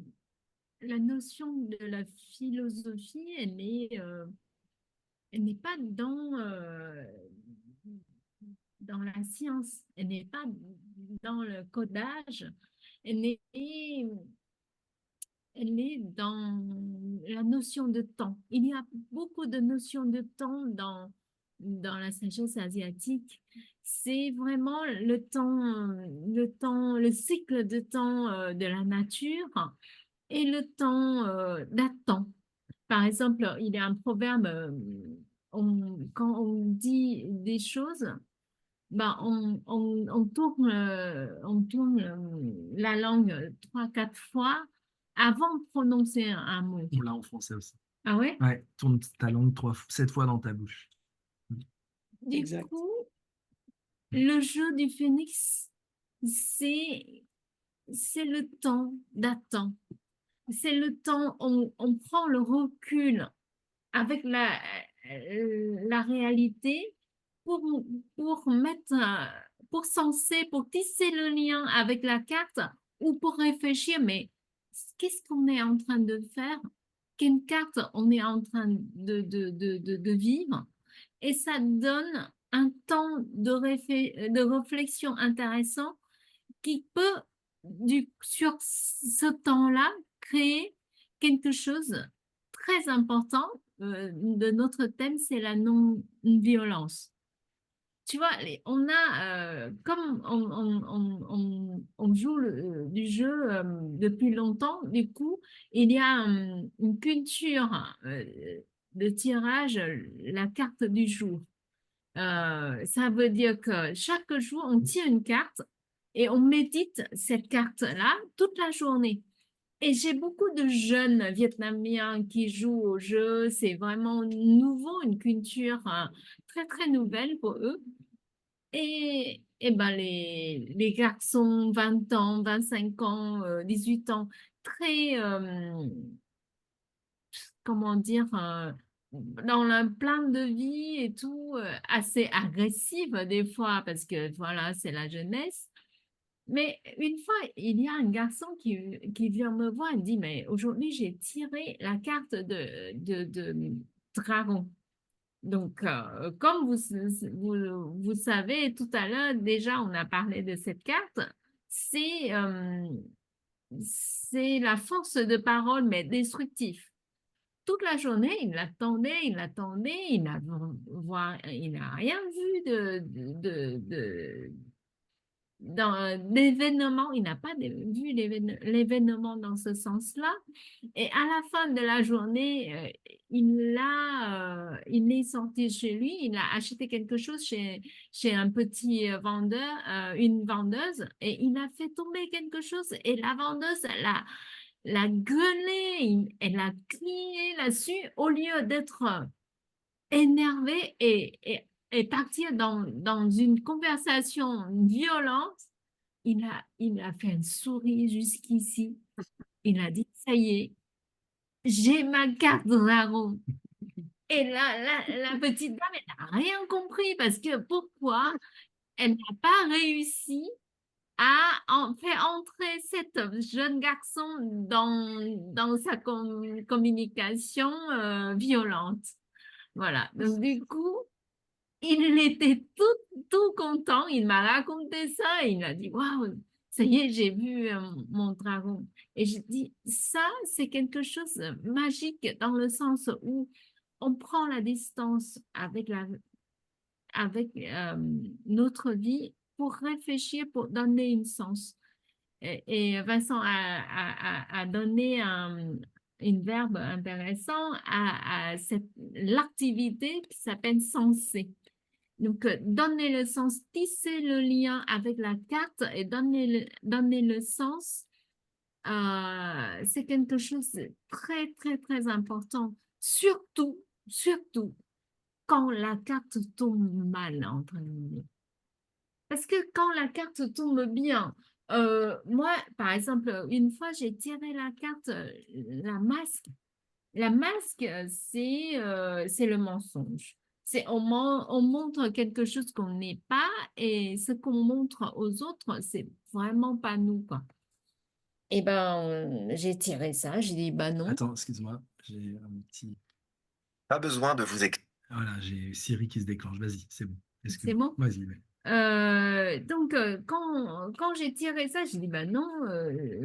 la notion de la philosophie, elle n'est pas dans la science, elle n'est pas dans le codage, elle est, elle est dans la notion de temps. Il y a beaucoup de notions de temps dans la sagesse asiatique. C'est vraiment le cycle de temps de la nature et le temps d'attente. Par exemple, il y a un proverbe, quand on dit des choses, ben, on tourne la langue 3, 4 fois avant de prononcer un mot. On l'a en français aussi. Ah ouais? Ouais, tourne ta langue 7 fois dans ta bouche. Du Exact. coup, le jeu du phénix, c'est le temps d'attente. C'est le temps, on prend le recul avec la réalité pour, pour senser, pour tisser le lien avec la carte ou pour réfléchir, mais qu'est-ce qu'on est en train de faire? Quelle carte on est en train de vivre? Et ça donne un temps de réflexion intéressant qui peut, sur ce temps-là, créer quelque chose de très important de notre thème, c'est la non-violence. Tu vois, on a, comme on joue du jeu depuis longtemps, du coup, il y a une culture de tirage, la carte du jour. Ça veut dire que chaque jour, on tire une carte et on médite cette carte-là toute la journée. Et j'ai beaucoup de jeunes Vietnamiens qui jouent au jeu. C'est vraiment nouveau, une culture très, très nouvelle pour eux. Et ben les garçons, 20 ans, 25 ans, 18 ans, très, comment dire, dans le plan de vie et tout, assez agressive des fois, parce que voilà, c'est la jeunesse. Mais une fois, il y a un garçon qui vient me voir et me dit, mais aujourd'hui, j'ai tiré la carte de dragon. Donc, comme vous savez, tout à l'heure, déjà, on a parlé de cette carte. C'est c'est la force de parole, mais destructive. Toute la journée, il l'attendait, il n'a rien vu d'événement, il n'a pas vu l'événement dans ce sens-là. Et à la fin de la journée, il est sorti chez lui, il a acheté quelque chose chez un petit vendeur, une vendeuse, et il a fait tomber quelque chose. Et la vendeuse, elle a gueulé, elle a crié là-dessus, au lieu d'être énervée et partir dans une conversation violente. Il a fait un sourire jusqu'ici. Il a dit, ça y est, j'ai ma carte dragon. Et la petite dame, elle n'a rien compris parce que pourquoi elle n'a pas réussi à faire entrer cet jeune garçon dans sa communication violente. Voilà. Donc, du coup, il était tout content. Il m'a raconté ça. Et il a dit, waouh, ça y est, j'ai vu mon dragon. Et je dis, ça, c'est quelque chose de magique dans le sens où on prend la distance avec notre vie pour réfléchir, pour donner une sens. Et Vincent a donné une verbe intéressant à l'activité qui s'appelle senser. Donc, donner le sens, tisser le lien avec la carte et donner le sens, c'est quelque chose de très, très, très important. Surtout, quand la carte tombe mal, entre guillemets. Parce que quand la carte tombe bien, moi, par exemple, une fois, j'ai tiré la carte, la masque. La masque, c'est le mensonge. on montre quelque chose qu'on n'est pas et ce qu'on montre aux autres, c'est vraiment pas nous, quoi. Et ben, j'ai tiré ça, j'ai dit, bah non. Attends, excuse-moi, j'ai un petit... Pas besoin de vous Voilà, j'ai Siri qui se déclenche. Vas-y, c'est bon. C'est bon? Vas-y. Ouais. Donc, quand j'ai tiré ça, j'ai dit, bah non,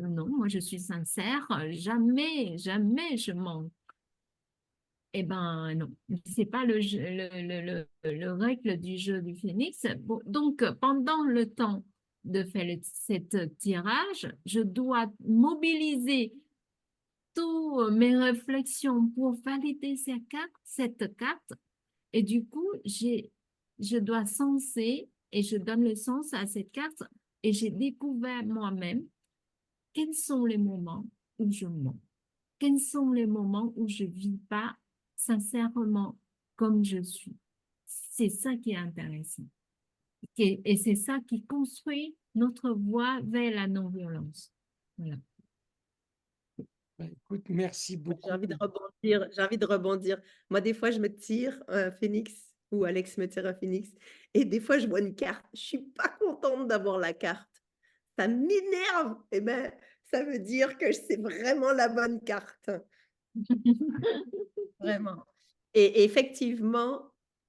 non, moi je suis sincère, jamais, jamais je mens. Eh ben non, c'est pas le règle du jeu du phénix. Bon, donc, pendant le temps de faire cette tirage, je dois mobiliser toutes mes réflexions pour valider cette carte. Et du coup, je dois senser et je donne le sens à cette carte et j'ai découvert moi-même quels sont les moments où je mens. Quels sont les moments où je ne vis pas sincèrement comme je suis. C'est ça qui est intéressant. Et c'est ça qui construit notre voie vers la non-violence. Voilà. Bah, écoute, merci beaucoup. J'ai envie de rebondir. Moi, des fois, je me tire un phénix ou Alex me tire un phénix et des fois, je vois une carte. Je suis pas contente d'avoir la carte. Ça m'énerve. Eh ben, ça veut dire que c'est vraiment la bonne carte. Vraiment. Et effectivement,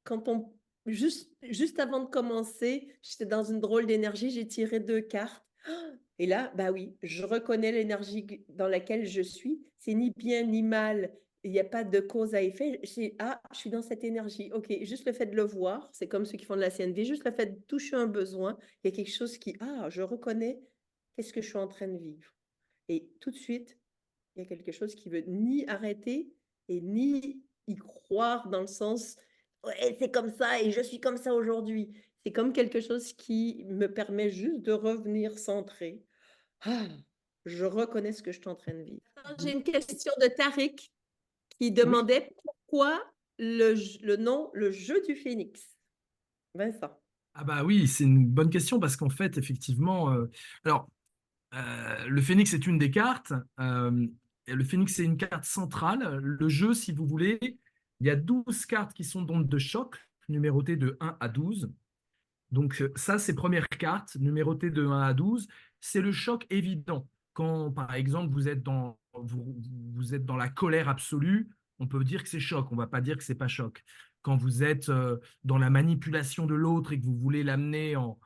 quand on juste avant de commencer, j'étais dans une drôle d'énergie, j'ai tiré 2 cartes. Et là, bah oui, je reconnais l'énergie dans laquelle je suis. C'est ni bien ni mal. Il n'y a pas de cause à effet. Je suis dans cette énergie. OK, juste le fait de le voir, c'est comme ceux qui font de la CNV, juste le fait de toucher un besoin, il y a quelque chose qui, je reconnais qu'est-ce que je suis en train de vivre. Et tout de suite, il y a quelque chose qui veut ni arrêter et ni y croire dans le sens, ouais, c'est comme ça et je suis comme ça aujourd'hui. C'est comme quelque chose qui me permet juste de revenir centré. Ah, je reconnais ce que je suis en train de vivre. J'ai une question de Tariq qui demandait pourquoi le nom, le jeu du phénix. Vincent. Ah bah oui, c'est une bonne question parce qu'en fait, effectivement, le phénix est une des cartes. Et le phénix, c'est une carte centrale. Le jeu, si vous voulez, il y a 12 cartes qui sont d'onde de choc, numérotées de 1 à 12. Donc ça, c'est première carte, numérotée de 1 à 12. C'est le choc évident. Quand, par exemple, vous êtes dans la colère absolue, on peut dire que c'est choc, on ne va pas dire que ce n'est pas choc. Quand vous êtes dans la manipulation de l'autre et que vous voulez l'amener en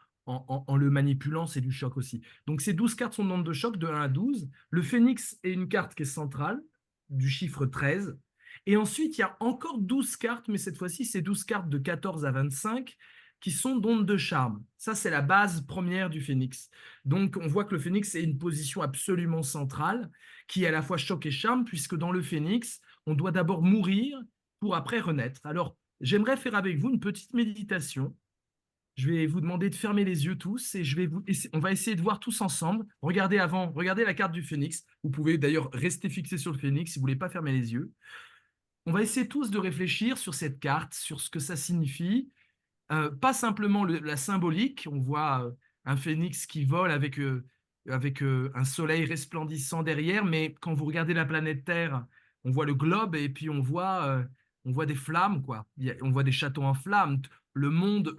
le manipulant, c'est du choc aussi. Donc ces 12 cartes sont d'onde de choc de 1 à 12. Le phénix est une carte qui est centrale, du chiffre 13. Et ensuite, il y a encore 12 cartes, mais cette fois-ci, c'est 12 cartes de 14 à 25 qui sont d'onde de charme. Ça, c'est la base première du phénix. Donc, on voit que le phénix est une position absolument centrale, qui est à la fois choc et charme, puisque dans le phénix, on doit d'abord mourir pour après renaître. Alors, j'aimerais faire avec vous une petite méditation. Je vais vous demander de fermer les yeux tous et on va essayer de voir tous ensemble. Regardez la carte du phénix. Vous pouvez d'ailleurs rester fixé sur le phénix si vous ne voulez pas fermer les yeux. On va essayer tous de réfléchir sur cette carte, sur ce que ça signifie. Pas simplement la symbolique, on voit un phénix qui vole avec un soleil resplendissant derrière, mais quand vous regardez la planète Terre, on voit le globe et puis on voit des flammes, quoi. On voit des châteaux en flammes. Le monde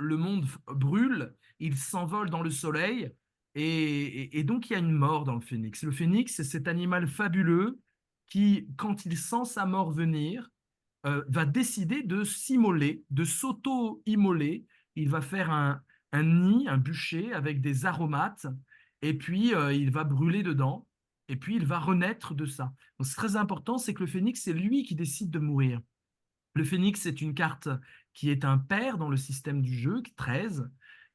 brûle, il s'envole dans le soleil et donc il y a une mort dans le phénix. Le phénix, c'est cet animal fabuleux qui, quand il sent sa mort venir, va décider de s'immoler, de s'auto-immoler. Il va faire un nid, un bûcher avec des aromates, et puis il va brûler dedans, et puis il va renaître de ça. Donc, c'est très important, c'est que le phénix, c'est lui qui décide de mourir. Le phénix, c'est une carte qui est un pair dans le système du jeu, 13.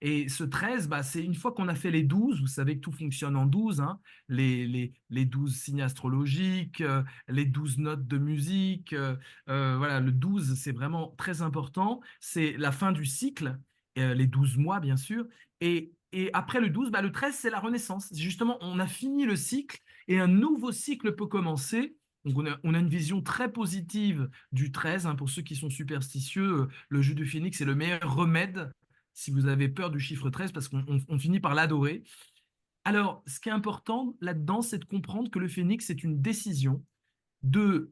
Et ce 13, bah, c'est une fois qu'on a fait les 12, vous savez que tout fonctionne en 12, hein, les 12 signes astrologiques, les 12 notes de musique. Voilà, le 12, c'est vraiment très important. C'est la fin du cycle, les 12 mois, bien sûr. Et après le 12, bah, le 13, c'est la renaissance. Justement, on a fini le cycle et un nouveau cycle peut commencer. Donc on a une vision très positive du 13. Hein, pour ceux qui sont superstitieux, le jeu du phénix est le meilleur remède si vous avez peur du chiffre 13 parce qu'on finit par l'adorer. Alors, ce qui est important là-dedans, c'est de comprendre que le phénix est une décision de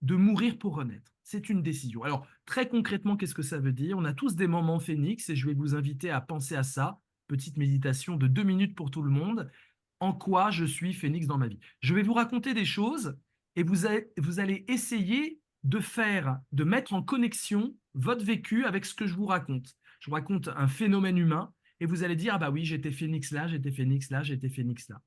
mourir pour renaître. c'est une décision. Alors, très concrètement, qu'est-ce que ça veut dire? On a tous des moments phénix et je vais vous inviter à penser à ça. Petite méditation de 2 minutes pour tout le monde. En quoi je suis phénix dans ma vie? Je vais vous raconter des choses et vous allez essayer de mettre en connexion votre vécu avec ce que je vous raconte. Je vous raconte un phénomène humain et vous allez dire, ah bah oui, j'étais phénix là, j'étais phénix là, j'étais phénix là.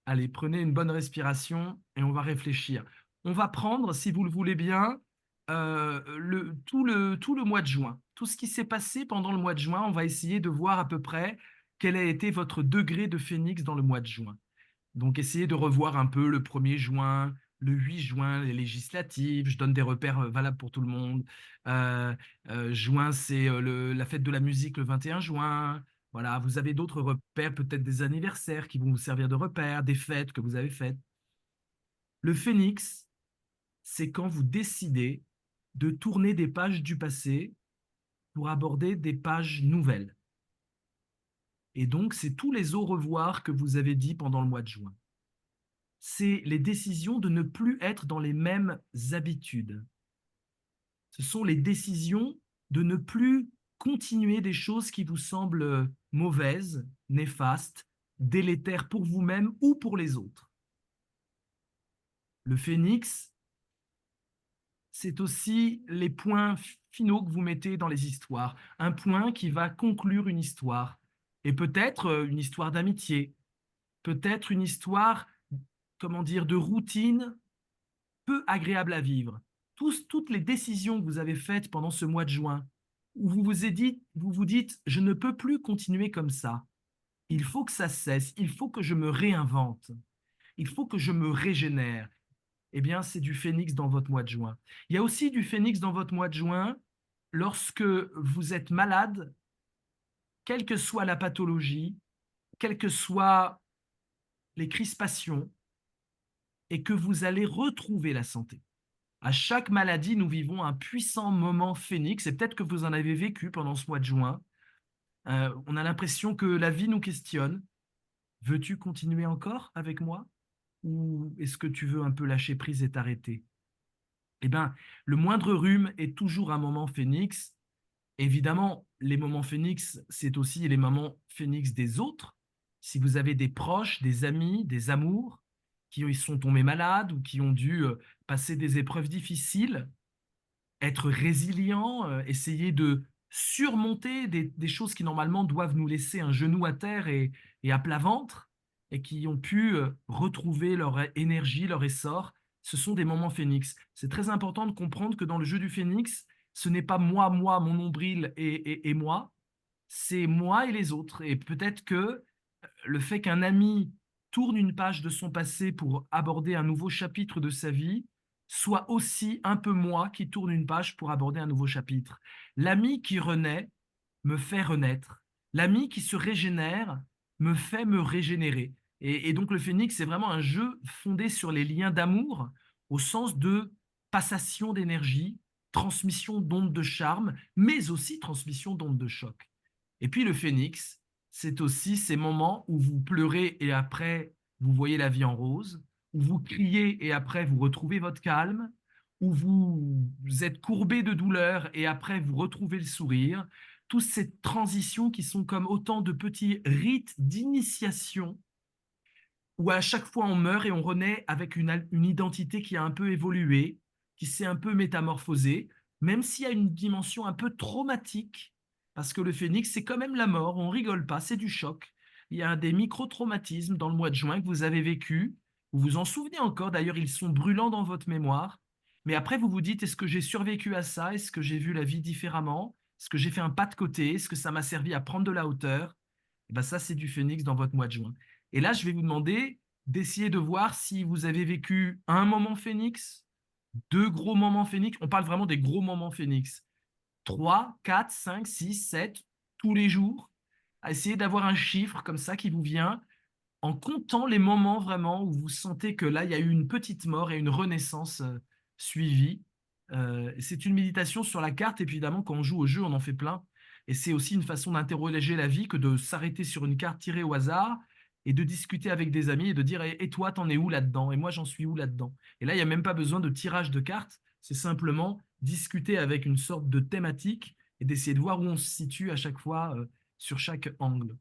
Allez, prenez une bonne respiration et on va réfléchir. On va prendre, si vous le voulez bien, tout le mois de juin. Tout ce qui s'est passé pendant le mois de juin, on va essayer de voir à peu près quel a été votre degré de phénix dans le mois de juin. Donc, essayez de revoir un peu le 1er juin, le 8 juin, les législatives. Je donne des repères valables pour tout le monde. Juin, c'est la fête de la musique le 21 juin. Voilà, vous avez d'autres repères, peut-être des anniversaires qui vont vous servir de repères, des fêtes que vous avez faites. Le phénix, c'est quand vous décidez de tourner des pages du passé pour aborder des pages nouvelles. Et donc, c'est tous les au revoir que vous avez dit pendant le mois de juin. C'est les décisions de ne plus être dans les mêmes habitudes. Ce sont les décisions de ne plus continuer des choses qui vous semblent mauvaises, néfastes, délétères pour vous-même ou pour les autres. Le phénix, c'est aussi les points finaux que vous mettez dans les histoires. Un point qui va conclure une histoire. Et peut-être une histoire d'amitié, peut-être une histoire, comment dire, de routine peu agréable à vivre. Toutes les décisions que vous avez faites pendant ce mois de juin, où vous vous dites, je ne peux plus continuer comme ça. Il faut que ça cesse, il faut que je me réinvente, il faut que je me régénère. Eh bien, c'est du phénix dans votre mois de juin. Il y a aussi du phénix dans votre mois de juin lorsque vous êtes malade, quelle que soit la pathologie, quelles que soient les crispations, et que vous allez retrouver la santé. À chaque maladie, nous vivons un puissant moment phénix, et peut-être que vous en avez vécu pendant ce mois de juin. On a l'impression que la vie nous questionne. Veux-tu continuer encore avec moi? Ou est-ce que tu veux un peu lâcher prise et t'arrêter? Eh bien, le moindre rhume est toujours un moment phénix. Évidemment, les moments phénix, c'est aussi les moments phénix des autres. Si vous avez des proches, des amis, des amours qui sont tombés malades ou qui ont dû passer des épreuves difficiles, être résilient, essayer de surmonter des choses qui normalement doivent nous laisser un genou à terre et à plat ventre, et qui ont pu retrouver leur énergie, leur essor, ce sont des moments phénix. C'est très important de comprendre que dans le jeu du phénix, ce n'est pas moi, mon nombril et moi, c'est moi et les autres. Et peut-être que le fait qu'un ami tourne une page de son passé pour aborder un nouveau chapitre de sa vie, soit aussi un peu moi qui tourne une page pour aborder un nouveau chapitre. L'ami qui renaît me fait renaître. L'ami qui se régénère me fait me régénérer. Et donc le phénix, c'est vraiment un jeu fondé sur les liens d'amour, au sens de passation d'énergie, transmission d'ondes de charme, mais aussi transmission d'ondes de choc. Et puis le phénix, c'est aussi ces moments où vous pleurez et après vous voyez la vie en rose, où vous criez et après vous retrouvez votre calme, où vous êtes courbé de douleur et après vous retrouvez le sourire. Toutes ces transitions qui sont comme autant de petits rites d'initiation où à chaque fois on meurt et on renaît avec une identité qui a un peu évolué, qui s'est un peu métamorphosée, même s'il y a une dimension un peu traumatique, parce que le phénix, c'est quand même la mort, on rigole pas, c'est du choc. Il y a des micro-traumatismes dans le mois de juin que vous avez vécu, vous vous en souvenez encore, d'ailleurs ils sont brûlants dans votre mémoire, mais après vous vous dites, est-ce que j'ai survécu à ça? Est-ce que j'ai vu la vie différemment? Est-ce que j'ai fait un pas de côté? Est-ce que ça m'a servi à prendre de la hauteur? Et ben ça, c'est du phénix dans votre mois de juin. Et là, je vais vous demander d'essayer de voir si vous avez vécu un moment phénix, 2 gros moments phénix. On parle vraiment des gros moments phénix. 3, 4, 5, 6, 7, tous les jours. Essayez d'avoir un chiffre comme ça qui vous vient en comptant les moments vraiment où vous sentez que là, il y a eu une petite mort et une renaissance suivie. C'est une méditation sur la carte. Et puis évidemment, quand on joue au jeu, on en fait plein. Et c'est aussi une façon d'interroger la vie que de s'arrêter sur une carte tirée au hasard et de discuter avec des amis et de dire et toi, t'en es où là-dedans? Et moi, j'en suis où là-dedans? Et là, il n'y a même pas besoin de tirage de cartes. c'est simplement discuter avec une sorte de thématique et d'essayer de voir où on se situe à chaque fois sur chaque angle.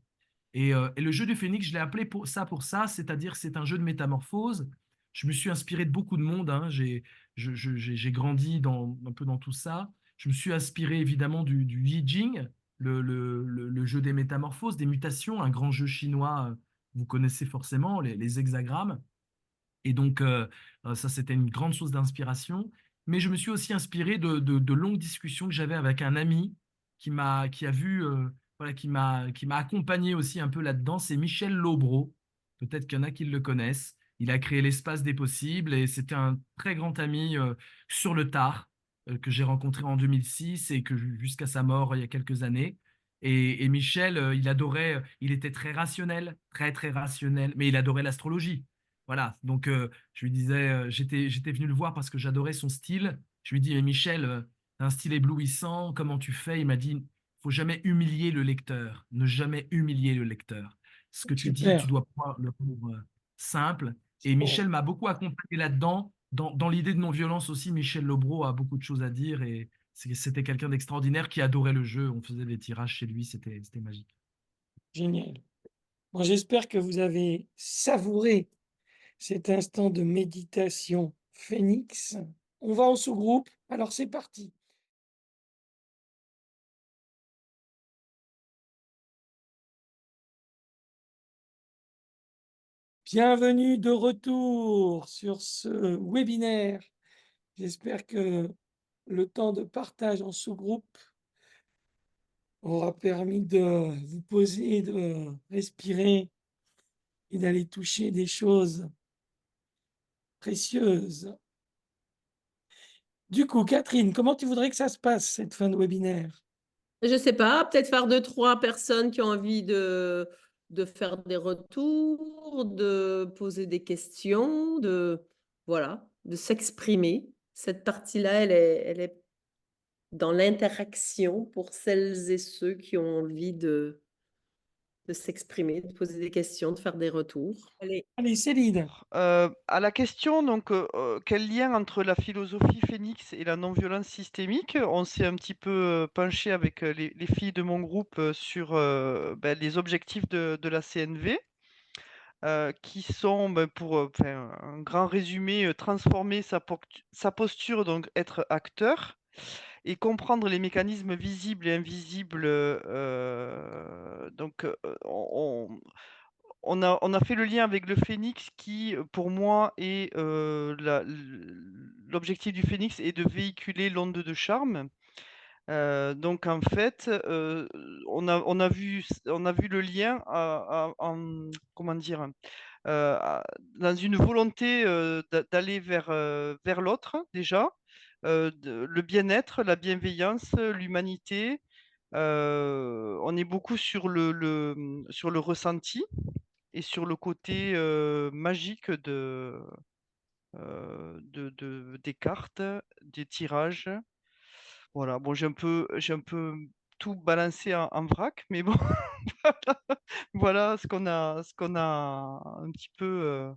Et le jeu du Phénix, je l'ai appelé pour ça, c'est-à-dire c'est un jeu de métamorphose. Je me suis inspiré de beaucoup de monde, hein. J'ai grandi un peu dans tout ça. Je me suis inspiré évidemment du I Ching, le jeu des métamorphoses, des mutations, un grand jeu chinois, vous connaissez forcément, les hexagrammes. Et donc, ça, c'était une grande source d'inspiration. Mais je me suis aussi inspiré de longues discussions que j'avais avec un ami qui a vu, voilà, qui m'a accompagné aussi un peu là-dedans. C'est Michel Lobreau. Peut-être qu'il y en a qui le connaissent. Il a créé l'Espace des possibles et c'était un très grand ami sur le tard que j'ai rencontré en 2006 et que jusqu'à sa mort il y a quelques années. Et Michel, il adorait, il était très rationnel, très très rationnel, mais il adorait l'astrologie. Voilà, donc je lui disais, j'étais venu le voir parce que j'adorais son style. Je lui dis, mais Michel, t'as un style éblouissant, comment tu fais? Il m'a dit, faut jamais humilier le lecteur, ne jamais humilier le lecteur. Ce que tu dis, tu Super. dois pouvoir le rendre simple. Et Oh, Michel m'a beaucoup accompagné là-dedans. Dans l'idée de non-violence aussi, Michel Lobreau a beaucoup de choses à dire et c'était quelqu'un d'extraordinaire qui adorait le jeu. On faisait des tirages chez lui, c'était magique. génial. Bon, j'espère que vous avez savouré cet instant de méditation phénix. On va en sous-groupe. Alors, c'est parti. Bienvenue de retour sur ce webinaire. J'espère que le temps de partage en sous-groupe aura permis de vous poser, de respirer et d'aller toucher des choses précieuses. Du coup, Catherine, comment tu voudrais que ça se passe, cette fin de webinaire? Je sais pas, peut-être faire 2, 3 personnes qui ont envie de faire des retours, de poser des questions, voilà, de s'exprimer. Cette partie-là, elle est dans l'interaction pour celles et ceux qui ont envie de s'exprimer, de poser des questions, de faire des retours. Allez. Allez, Céline. À la question donc, quel lien entre la philosophie Phénix et la non-violence systémique? On s'est un petit peu, penché avec, les filles de mon groupe, sur, les objectifs de la CNV, qui sont, pour, enfin, un grand résumé, transformer sa posture, donc être acteur et comprendre les mécanismes visibles et invisibles, donc, on a fait le lien avec le phénix qui, pour moi est, l'objectif du phénix est de véhiculer l'onde de charme. Donc en fait, on a vu le lien comment dire? Dans une volonté, d'aller vers l'autre déjà, le bien-être, la bienveillance, l'humanité. On est beaucoup sur le ressenti et sur le côté, magique des cartes, des tirages. Voilà, bon, j'ai un peu tout balancé en vrac, mais bon, voilà ce qu'on a un petit peu,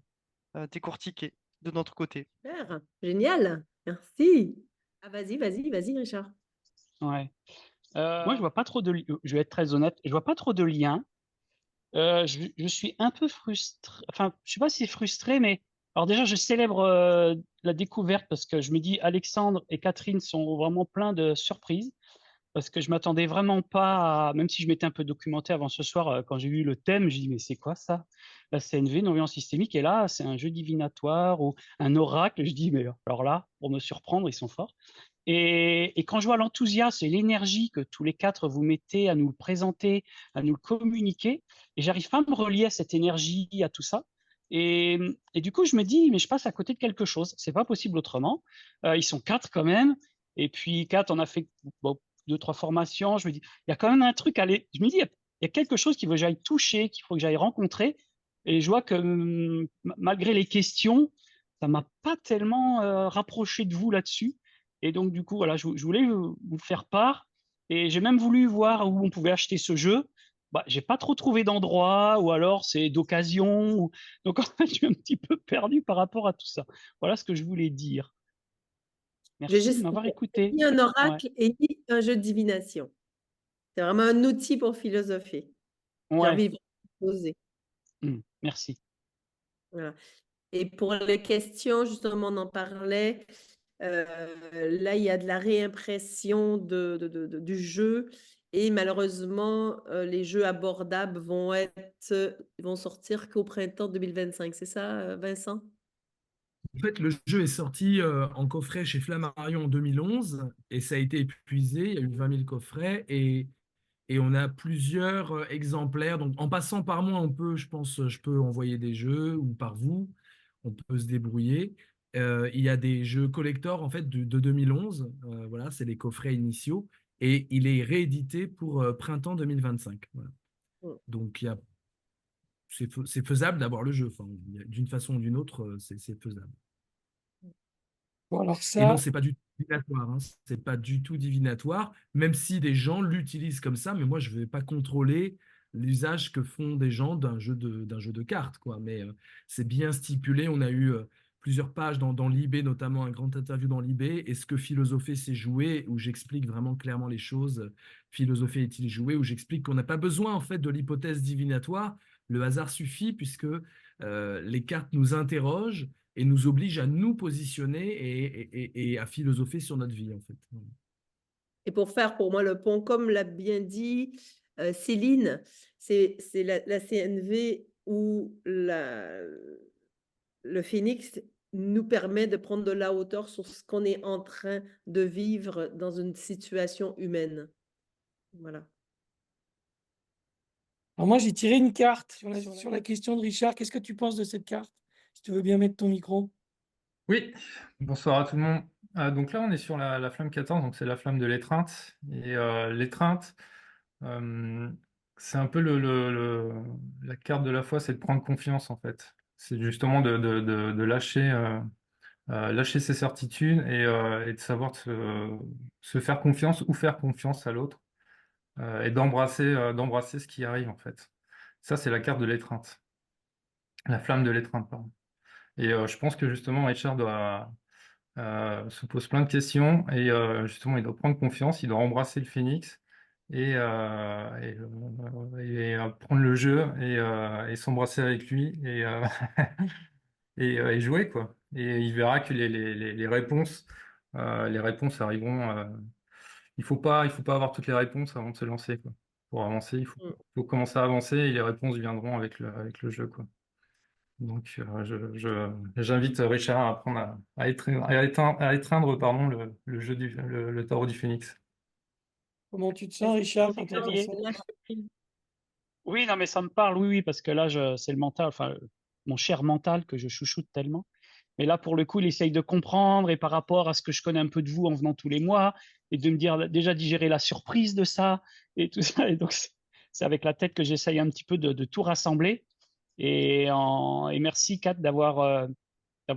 décortiqué de notre côté. Super, génial, merci. Ah, vas-y, vas-y, vas-y, Richard. Ouais. Moi, je vois pas trop je vais être très honnête, je vois pas trop de lien. Je suis un peu frustré, enfin, je sais pas si frustré, mais alors déjà, je célèbre la découverte parce que je me dis Alexandre et Catherine sont vraiment pleins de surprises parce que je m'attendais vraiment pas à, même si je m'étais un peu documenté avant ce soir, quand j'ai vu le thème, j'ai dit mais c'est quoi ça? La CNV, non-violence systémique, et là, c'est un jeu divinatoire ou un oracle. Je dis mais alors là, pour me surprendre, ils sont forts. Et quand je vois l'enthousiasme et l'énergie que tous les quatre vous mettez à nous le présenter, à nous le communiquer, et j'arrive pas à me relier à cette énergie, à tout ça. Et du coup, je me dis, mais je passe à côté de quelque chose. C'est pas possible autrement. Ils sont quatre quand même. Et puis quatre, on a fait bon, 2, 3 formations. Je me dis, il y a quand même un truc à aller. Je me dis, il y a quelque chose qu'il faut que j'aille toucher, qu'il faut que j'aille rencontrer. Et je vois que malgré les questions, ça m'a pas tellement rapproché de vous là-dessus. Et donc, du coup, voilà, je voulais vous faire part. Et j'ai même voulu voir où on pouvait acheter ce jeu. Bah, j'ai pas trop trouvé d'endroit, ou alors c'est d'occasion. Donc, en fait, je suis un petit peu perdu par rapport à tout ça. Voilà ce que je voulais dire. Merci de m'avoir écouté. Ni un Ouais. oracle et ni un jeu de divination. C'est vraiment un outil pour philosopher. J'ai Ouais. envie de poser. Merci. Voilà. Et pour les questions, justement, on en parlait. Là, il y a de la réimpression du jeu. Et malheureusement, les jeux abordables vont sortir qu'au printemps 2025. C'est ça, Vincent? En fait, le jeu est sorti en coffret chez Flammarion en 2011 et ça a été épuisé. Il y a eu 20 000 coffrets et on a plusieurs exemplaires. Donc, en passant par moi, je pense, je peux envoyer des jeux ou par vous, on peut se débrouiller. Il y a des jeux collector en fait de 2011. Voilà, c'est les coffrets initiaux et il est réédité pour printemps 2025. Voilà. Donc, c'est faisable d'avoir le jeu. Enfin, d'une façon ou d'une autre, c'est faisable. Bon, alors Et non, ça, c'est pas du tout divinatoire, hein. C'est pas du tout divinatoire, même si des gens l'utilisent comme ça, mais moi, je ne vais pas contrôler l'usage que font des gens d'un jeu de cartes, quoi. Mais c'est bien stipulé. On a eu plusieurs pages dans l'IB, notamment un grand interview dans l'IB. Est-ce que philosopher, c'est jouer? Où j'explique vraiment clairement les choses. Philosopher est-il jouer? Où j'explique qu'on n'a pas besoin, en fait, de l'hypothèse divinatoire. Le hasard suffit puisque les cartes nous interrogent et nous oblige à nous positionner et à philosopher sur notre vie, en fait. Et pour faire pour moi le pont, comme l'a bien dit Céline, c'est la CNV où le Phénix nous permet de prendre de la hauteur sur ce qu'on est en train de vivre dans une situation humaine. Voilà. alors moi, j'ai tiré une carte sur la question de Richard. Qu'est-ce que tu penses de cette carte? Si tu veux bien mettre ton micro. Oui, bonsoir à tout le monde. Donc là, on est sur la flamme 14, donc c'est la flamme de l'étreinte. Et l'étreinte, euh, c'est un peu la carte de la foi, c'est de prendre confiance en fait. C'est justement de lâcher ses certitudes et de savoir se faire confiance ou faire confiance à l'autre et d'embrasser ce qui arrive en fait. Ça, c'est la carte de l'étreinte, la flamme de l'étreinte, pardon. Et je pense que justement, Richard se pose plein de questions et justement, il doit prendre confiance, il doit embrasser le phénix et prendre le jeu et s'embrasser avec lui et jouer, quoi. Et il verra que les réponses arriveront. Il faut pas avoir toutes les réponses avant de se lancer, quoi. Pour avancer, faut commencer à avancer et les réponses viendront avec le jeu, quoi. Donc, j'invite Richard à apprendre à étreindre, pardon, le jeu le tarot du phénix. Comment tu te sens, Richard, quand tu entends Xavier. ça? Oui, non, mais ça me parle, oui, parce que là, c'est le mental, enfin, mon cher mental que je chouchoute tellement. Mais là, pour le coup, il essaye de comprendre et par rapport à ce que je connais un peu de vous en venant tous les mois et de me dire déjà digérer la surprise de ça et tout ça. Et donc, c'est avec la tête que j'essaye un petit peu de tout rassembler. Et merci, Kat, d'avoir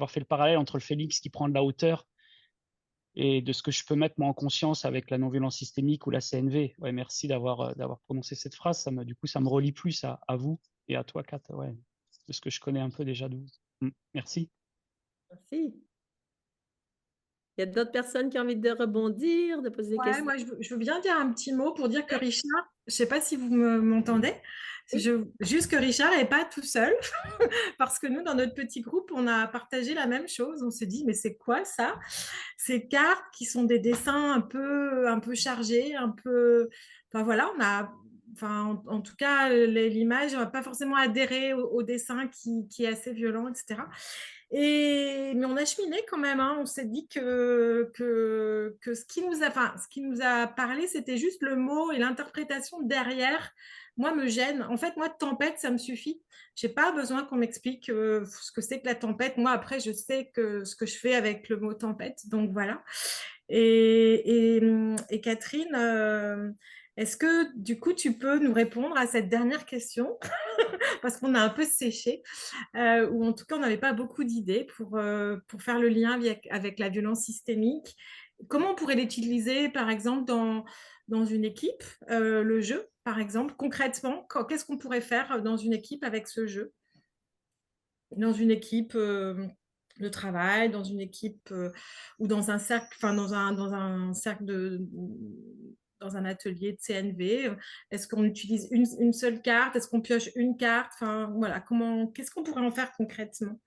fait le parallèle entre le Félix qui prend de la hauteur et de ce que je peux mettre moi en conscience avec la non-violence systémique ou la CNV. Ouais, merci d'avoir prononcé cette phrase. Du coup, ça me relie plus à vous et à toi, Kat, ouais, de ce que je connais un peu déjà de vous. Merci. Merci. Il y a d'autres personnes qui ont envie de rebondir, de poser des Ouais, questions. moi, je veux bien dire un petit mot pour dire que Richard, je ne sais pas si vous m'entendez, juste que Richard n'est pas tout seul, parce que nous, dans notre petit groupe, on a partagé la même chose. On s'est dit, mais c'est quoi ça? Ces cartes qui sont des dessins un peu chargés, un peu... Enfin voilà, on a... Enfin, en tout cas, l'image, on va pas forcément adhérer au dessin qui est assez violent, etc. Mais on a cheminé quand même, hein. On s'est dit que ce qui nous a parlé, c'était juste le mot et l'interprétation derrière. Moi, me gêne. En fait, moi, tempête, ça me suffit. Je n'ai pas besoin qu'on m'explique ce que c'est que la tempête. Moi, après, je sais ce que je fais avec le mot tempête. Donc, voilà. Et Catherine, est-ce que du coup, tu peux nous répondre à cette dernière question? Parce qu'on a un peu séché, ou en tout cas, on n'avait pas beaucoup d'idées pour faire le lien avec la violence systémique. Comment on pourrait l'utiliser, par exemple, dans une équipe, le jeu, par exemple, concrètement, qu'est-ce qu'on pourrait faire dans une équipe avec ce jeu? Dans une équipe de travail, dans une équipe ou dans un cercle, enfin dans un cercle dans un atelier de CNV? Est-ce qu'on utilise une seule carte? Est-ce qu'on pioche une carte? Enfin, voilà, qu'est-ce qu'on pourrait en faire concrètement?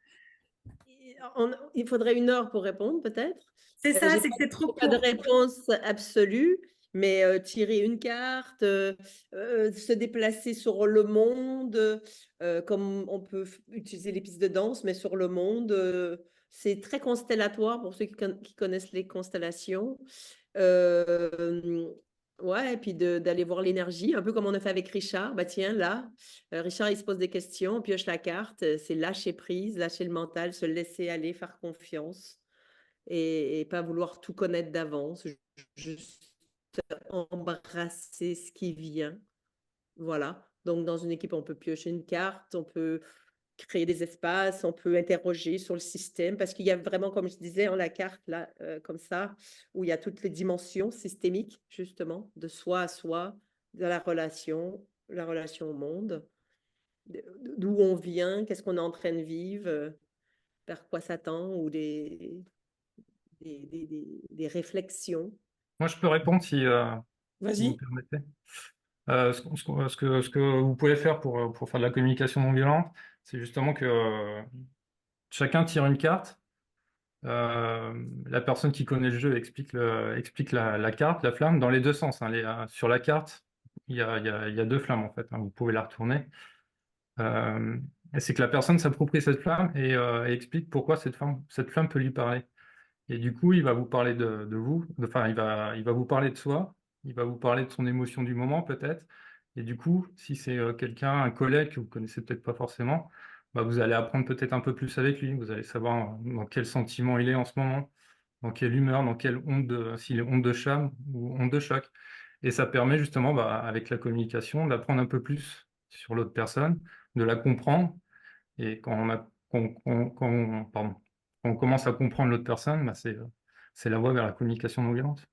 Il faudrait 1 heure pour répondre peut-être. C'est ça, J'ai c'est que c'est trop pas de court. réponse absolue, mais tirer une carte, se déplacer sur le monde, comme on peut utiliser les pistes de danse, mais sur le monde, c'est très constellatoire pour ceux qui connaissent les constellations. Ouais, et puis d'aller voir l'énergie, un peu comme on a fait avec Richard. Bah tiens, là, Richard, il se pose des questions, on pioche la carte, c'est lâcher prise, lâcher le mental, se laisser aller, faire confiance et pas vouloir tout connaître d'avance, juste embrasser ce qui vient. Voilà. Donc, dans une équipe, on peut piocher une carte, on peut créer des espaces, on peut interroger sur le système, parce qu'il y a vraiment, comme je disais, la carte, là, comme ça, où il y a toutes les dimensions systémiques, justement, de soi à soi, de la relation au monde, d'où on vient, qu'est-ce qu'on est en train de vivre, vers quoi s'attend, ou des réflexions. Moi, je peux répondre si vous me Vas-y. permettez. Ce que vous pouvez faire pour faire de la communication non violente, c'est justement que chacun tire une carte. La personne qui connaît le jeu explique la carte, la flamme, dans les deux sens, hein. Sur la carte, il y a deux flammes en fait, hein. Vous pouvez la retourner. Et c'est que la personne s'approprie cette flamme et explique pourquoi cette flamme peut lui parler. Et du coup, il va vous parler de vous, enfin, il va vous parler de soi, il va vous parler de son émotion du moment peut-être. Et du coup, si c'est quelqu'un, un collègue que vous connaissez peut-être pas forcément, bah, vous allez apprendre peut-être un peu plus avec lui. Vous allez savoir dans quel sentiment il est en ce moment, dans quelle humeur, dans quelle s'il est onde de charme ou onde de choc. Et ça permet justement, bah, avec la communication, d'apprendre un peu plus sur l'autre personne, de la comprendre. Et pardon, quand on commence à comprendre l'autre personne, bah, c'est la voie vers la communication non violente.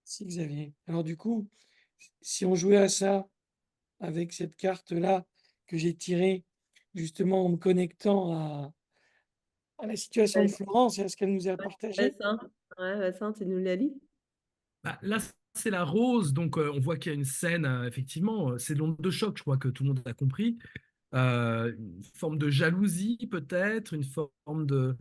Si, Xavier. Alors du coup, si on jouait à ça avec cette carte-là que j'ai tirée, justement en me connectant à la situation de Florence et à ce qu'elle nous a partagé. Vincent, tu nous l'as dit? Bah, là, c'est la rose, donc on voit qu'il y a une scène, effectivement, c'est l'onde de choc, je crois que tout le monde a compris. Une forme de jalousie peut-être, une forme de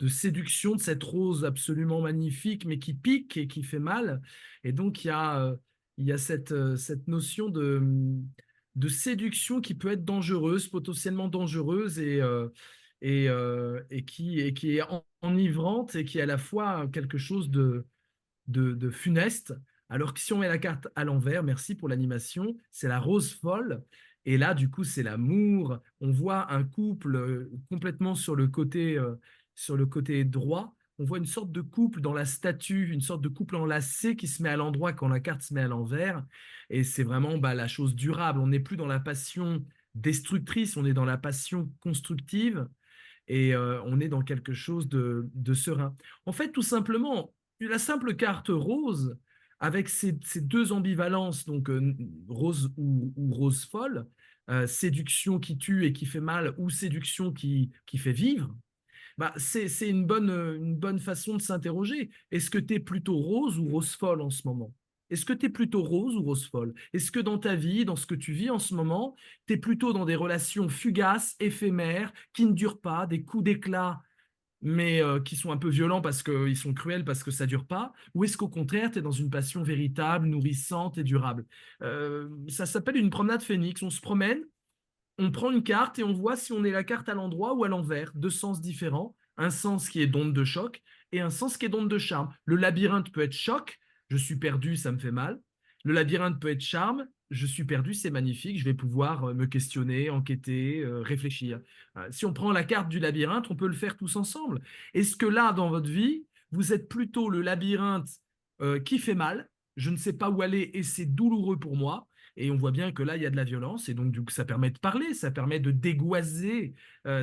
séduction de cette rose absolument magnifique, mais qui pique et qui fait mal. Et donc, il y a cette notion de séduction qui peut être dangereuse, potentiellement dangereuse, et qui est enivrante et qui est à la fois quelque chose de funeste, alors que si on met la carte à l'envers, merci pour l'animation, c'est la rose folle. Et là, du coup, c'est l'amour. On voit un couple complètement sur le côté droit. On voit une sorte de couple dans la statue, une sorte de couple enlacé qui se met à l'endroit quand la carte se met à l'envers. Et c'est vraiment bah, la chose durable. On n'est plus dans la passion destructrice, on est dans la passion constructive et on est dans quelque chose de serein. En fait, tout simplement, la simple carte rose, avec ces deux ambivalences, donc rose ou rose folle, séduction qui tue et qui fait mal, ou séduction qui fait vivre, bah, c'est une bonne façon de s'interroger. Est-ce que tu es plutôt rose ou rose folle en ce moment? Est-ce que tu es plutôt rose ou rose folle? Est-ce que dans ta vie, dans ce que tu vis en ce moment, tu es plutôt dans des relations fugaces, éphémères, qui ne durent pas, des coups d'éclat, mais qui sont un peu violents parce qu'ils sont cruels, parce que ça ne dure pas? Ou est-ce qu'au contraire, tu es dans une passion véritable, nourrissante et durable? Ça s'appelle une promenade phénix. On se promène, on prend une carte et on voit si on est la carte à l'endroit ou à l'envers, deux sens différents, un sens qui est d'onde de choc et un sens qui est d'onde de charme. Le labyrinthe peut être choc, je suis perdu, ça me fait mal. Le labyrinthe peut être charme, je suis perdu, c'est magnifique, je vais pouvoir me questionner, enquêter, réfléchir. Si on prend la carte du labyrinthe, on peut le faire tous ensemble. Est-ce que là, dans votre vie, vous êtes plutôt le labyrinthe qui fait mal, je ne sais pas où aller et c'est douloureux pour moi, et on voit bien que là, il y a de la violence, et donc du coup, ça permet de parler, ça permet de dégoiser,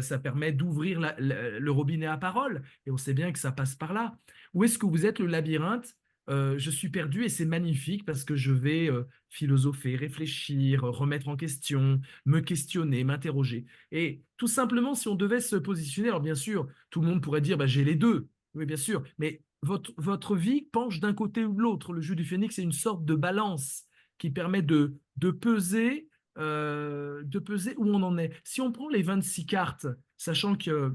ça permet d'ouvrir le robinet à parole, et on sait bien que ça passe par là. Ou est-ce que vous êtes le labyrinthe je suis perdu et c'est magnifique parce que je vais philosopher, réfléchir, remettre en question, me questionner, m'interroger. Et tout simplement, si on devait se positionner, alors bien sûr, tout le monde pourrait dire, bah, j'ai les deux, oui, bien sûr, mais votre vie penche d'un côté ou de l'autre. Le jeu du phénix est une sorte de balance qui permet de peser où on en est. Si on prend les 26 cartes, sachant que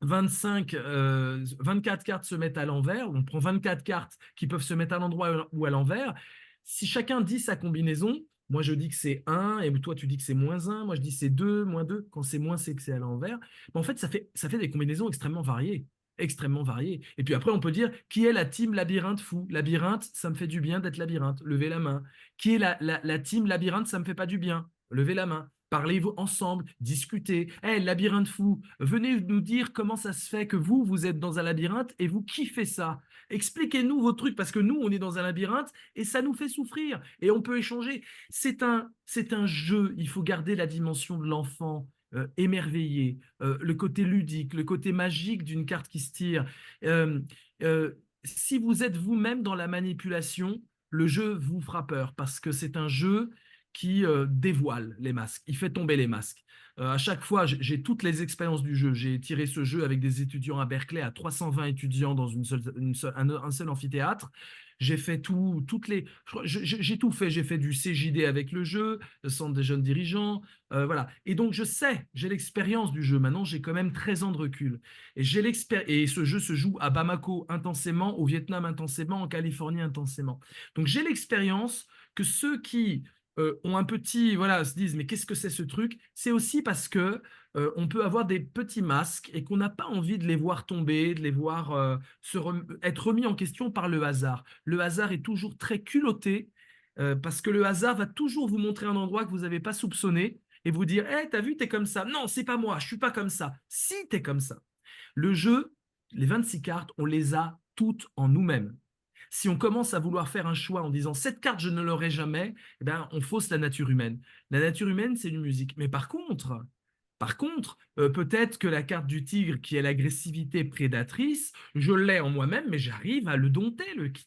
24 cartes se mettent à l'envers, on prend 24 cartes qui peuvent se mettre à l'endroit ou à l'envers. Si chacun dit sa combinaison, moi je dis que c'est 1, et toi tu dis que c'est -1, moi je dis c'est 2, -2, quand c'est moins c'est que c'est à l'envers. Mais en fait, ça fait des combinaisons extrêmement variées. Extrêmement variées. Et puis après, on peut dire qui est la team labyrinthe fou. Labyrinthe, ça me fait du bien d'être labyrinthe. Levez la main. Qui est la team labyrinthe, ça me fait pas du bien. Levez la main. Parlez ensemble, discutez. Hey, labyrinthe fou, venez nous dire comment ça se fait que vous êtes dans un labyrinthe et vous kiffez ça. Expliquez-nous vos trucs parce que nous, on est dans un labyrinthe et ça nous fait souffrir et on peut échanger. C'est un jeu. Il faut garder la dimension de l'enfant. Émerveillé, le côté ludique, le côté magique d'une carte qui se tire. Euh, si vous êtes vous-même dans la manipulation, le jeu vous fera peur parce que c'est un jeu qui dévoile les masques, il fait tomber les masques. À chaque fois, j'ai toutes les expériences du jeu. J'ai tiré ce jeu avec des étudiants à Berkeley, à 320 étudiants dans un seul amphithéâtre. J'ai fait j'ai tout fait. J'ai fait du CJD avec le jeu, le centre des jeunes dirigeants, voilà. Et donc j'ai l'expérience du jeu. Maintenant, j'ai quand même 13 ans de recul. Et ce jeu se joue à Bamako intensément, au Vietnam intensément, en Californie intensément. Donc j'ai l'expérience que ceux qui ont un petit, voilà, se disent mais qu'est-ce que c'est ce truc? C'est aussi parce que on peut avoir des petits masques et qu'on n'a pas envie de les voir tomber, de les voir être remis en question par le hasard. Le hasard est toujours très culotté parce que le hasard va toujours vous montrer un endroit que vous n'avez pas soupçonné et vous dire, hey, t'as vu, t'es comme ça. Non, c'est pas moi, je suis pas comme ça. Si, t'es comme ça. Le jeu, les 26 cartes, on les a toutes en nous-mêmes. Si on commence à vouloir faire un choix en disant cette carte je ne l'aurai jamais, eh ben, on fausse la nature humaine. La nature humaine, c'est une musique. Mais par contre, peut-être que la carte du tigre, qui est l'agressivité prédatrice, je l'ai en moi-même, mais j'arrive à le dompter,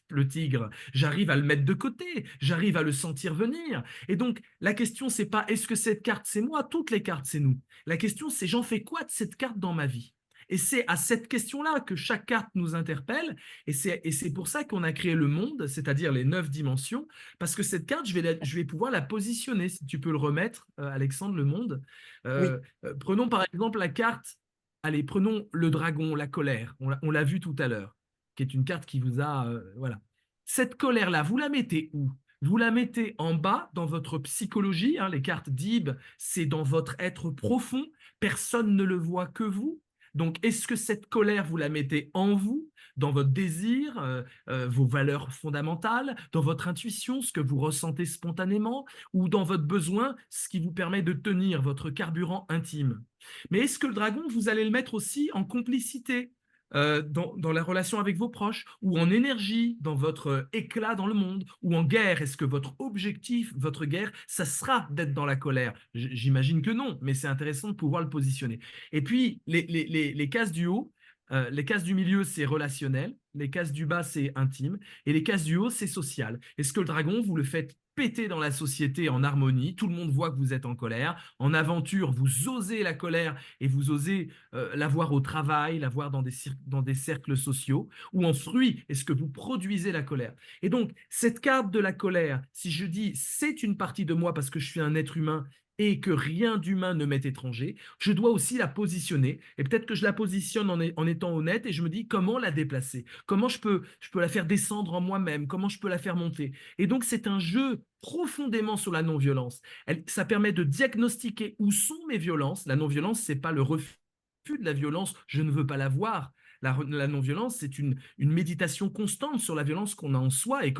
le tigre. J'arrive à le mettre de côté. J'arrive à le sentir venir. Et donc, la question, c'est pas est-ce que cette carte, c'est moi? Toutes les cartes, c'est nous. La question, c'est j'en fais quoi de cette carte dans ma vie? Et c'est à cette question-là que chaque carte nous interpelle. Et c'est pour ça qu'on a créé le monde, c'est-à-dire les 9 dimensions, parce que cette carte, je vais pouvoir la positionner. Si tu peux le remettre, Alexandre, le monde. Oui. Prenons par exemple la carte, allez, prenons le dragon, la colère, on l'a vu tout à l'heure, qui est une carte qui vous a, voilà. Cette colère-là, vous la mettez où? Vous la mettez en bas dans votre psychologie, hein, les cartes d'Ib, c'est dans votre être profond, personne ne le voit que vous. Donc, est-ce que cette colère, vous la mettez en vous, dans votre désir, vos valeurs fondamentales, dans votre intuition, ce que vous ressentez spontanément, ou dans votre besoin, ce qui vous permet de tenir votre carburant intime? Mais est-ce que le dragon, vous allez le mettre aussi en complicité dans la relation avec vos proches, ou en énergie, dans votre éclat dans le monde, ou en guerre? Est-ce que votre objectif, votre guerre, ça sera d'être dans la colère? J'imagine que non, mais c'est intéressant de pouvoir le positionner. Et puis, les cases du haut, les cases du milieu, c'est relationnel, les cases du bas, c'est intime, et les cases du haut, c'est social. Est-ce que le dragon, vous le faites péter dans la société en harmonie, tout le monde voit que vous êtes en colère, en aventure, vous osez la colère et vous osez la voir au travail, la voir dans des cercles sociaux, ou en fruit, est-ce que vous produisez la colère? Et donc, cette carte de la colère, si je dis c'est une partie de moi parce que je suis un être humain et que rien d'humain ne m'est étranger, je dois aussi la positionner. Et peut-être que je la positionne en étant honnête et je me dis comment la déplacer, comment je peux la faire descendre en moi-même, comment je peux la faire monter. Et donc, c'est un jeu profondément sur la non-violence. Ça permet de diagnostiquer où sont mes violences. La non-violence, c'est pas le refus de la violence, je ne veux pas la voir. La non-violence, c'est une méditation constante sur la violence qu'on a en soi, et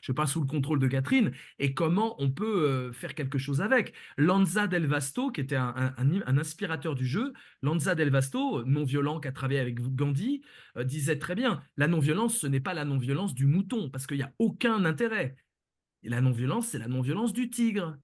je parle sous le contrôle de Catherine, et comment on peut faire quelque chose avec. Lanza Del Vasto, qui était un inspirateur du jeu, Lanza Del Vasto, non-violent, qui a travaillé avec Gandhi, disait très bien, la non-violence, ce n'est pas la non-violence du mouton, parce qu'il n'y a aucun intérêt. Et la non-violence, c'est la non-violence du tigre.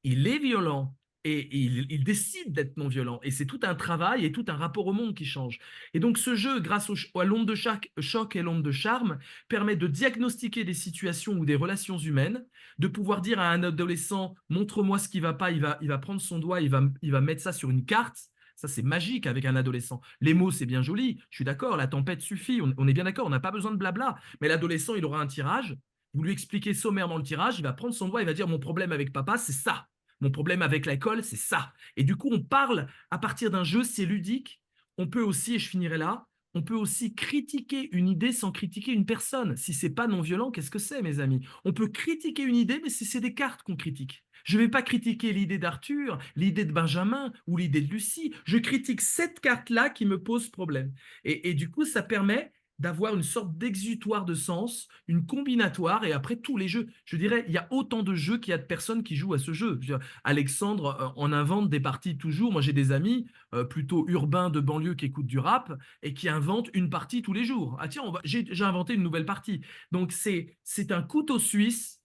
Il est violent, et il décide d'être non violent. Et c'est tout un travail et tout un rapport au monde qui change. Et donc ce jeu, grâce à l'onde de choc et l'onde de charme, permet de diagnostiquer des situations ou des relations humaines, de pouvoir dire à un adolescent, montre-moi ce qui ne va pas, il va prendre son doigt, il va mettre ça sur une carte. Ça, c'est magique avec un adolescent. Les mots, c'est bien joli, je suis d'accord, la tempête suffit, on est bien d'accord, on n'a pas besoin de blabla. Mais l'adolescent, il aura un tirage, vous lui expliquez sommairement le tirage, il va prendre son doigt, il va dire, mon problème avec papa, c'est ça. Mon problème avec l'école, c'est ça. Et du coup, on parle à partir d'un jeu, c'est ludique. On peut aussi, et je finirai là, on peut aussi critiquer une idée sans critiquer une personne. Si c'est pas non violent, qu'est-ce que c'est, mes amis? On peut critiquer une idée, mais c'est des cartes qu'on critique. Je ne vais pas critiquer l'idée d'Arthur, l'idée de Benjamin ou l'idée de Lucie. Je critique cette carte-là qui me pose problème. Et du coup, ça permet d'avoir une sorte d'exutoire de sens, une combinatoire, et après tous les jeux. Je dirais, il y a autant de jeux qu'il y a de personnes qui jouent à ce jeu. Je veux dire, Alexandre en invente des parties toujours. Moi, j'ai des amis plutôt urbains de banlieue qui écoutent du rap et qui inventent une partie tous les jours. Ah tiens, j'ai inventé une nouvelle partie. Donc, c'est un couteau suisse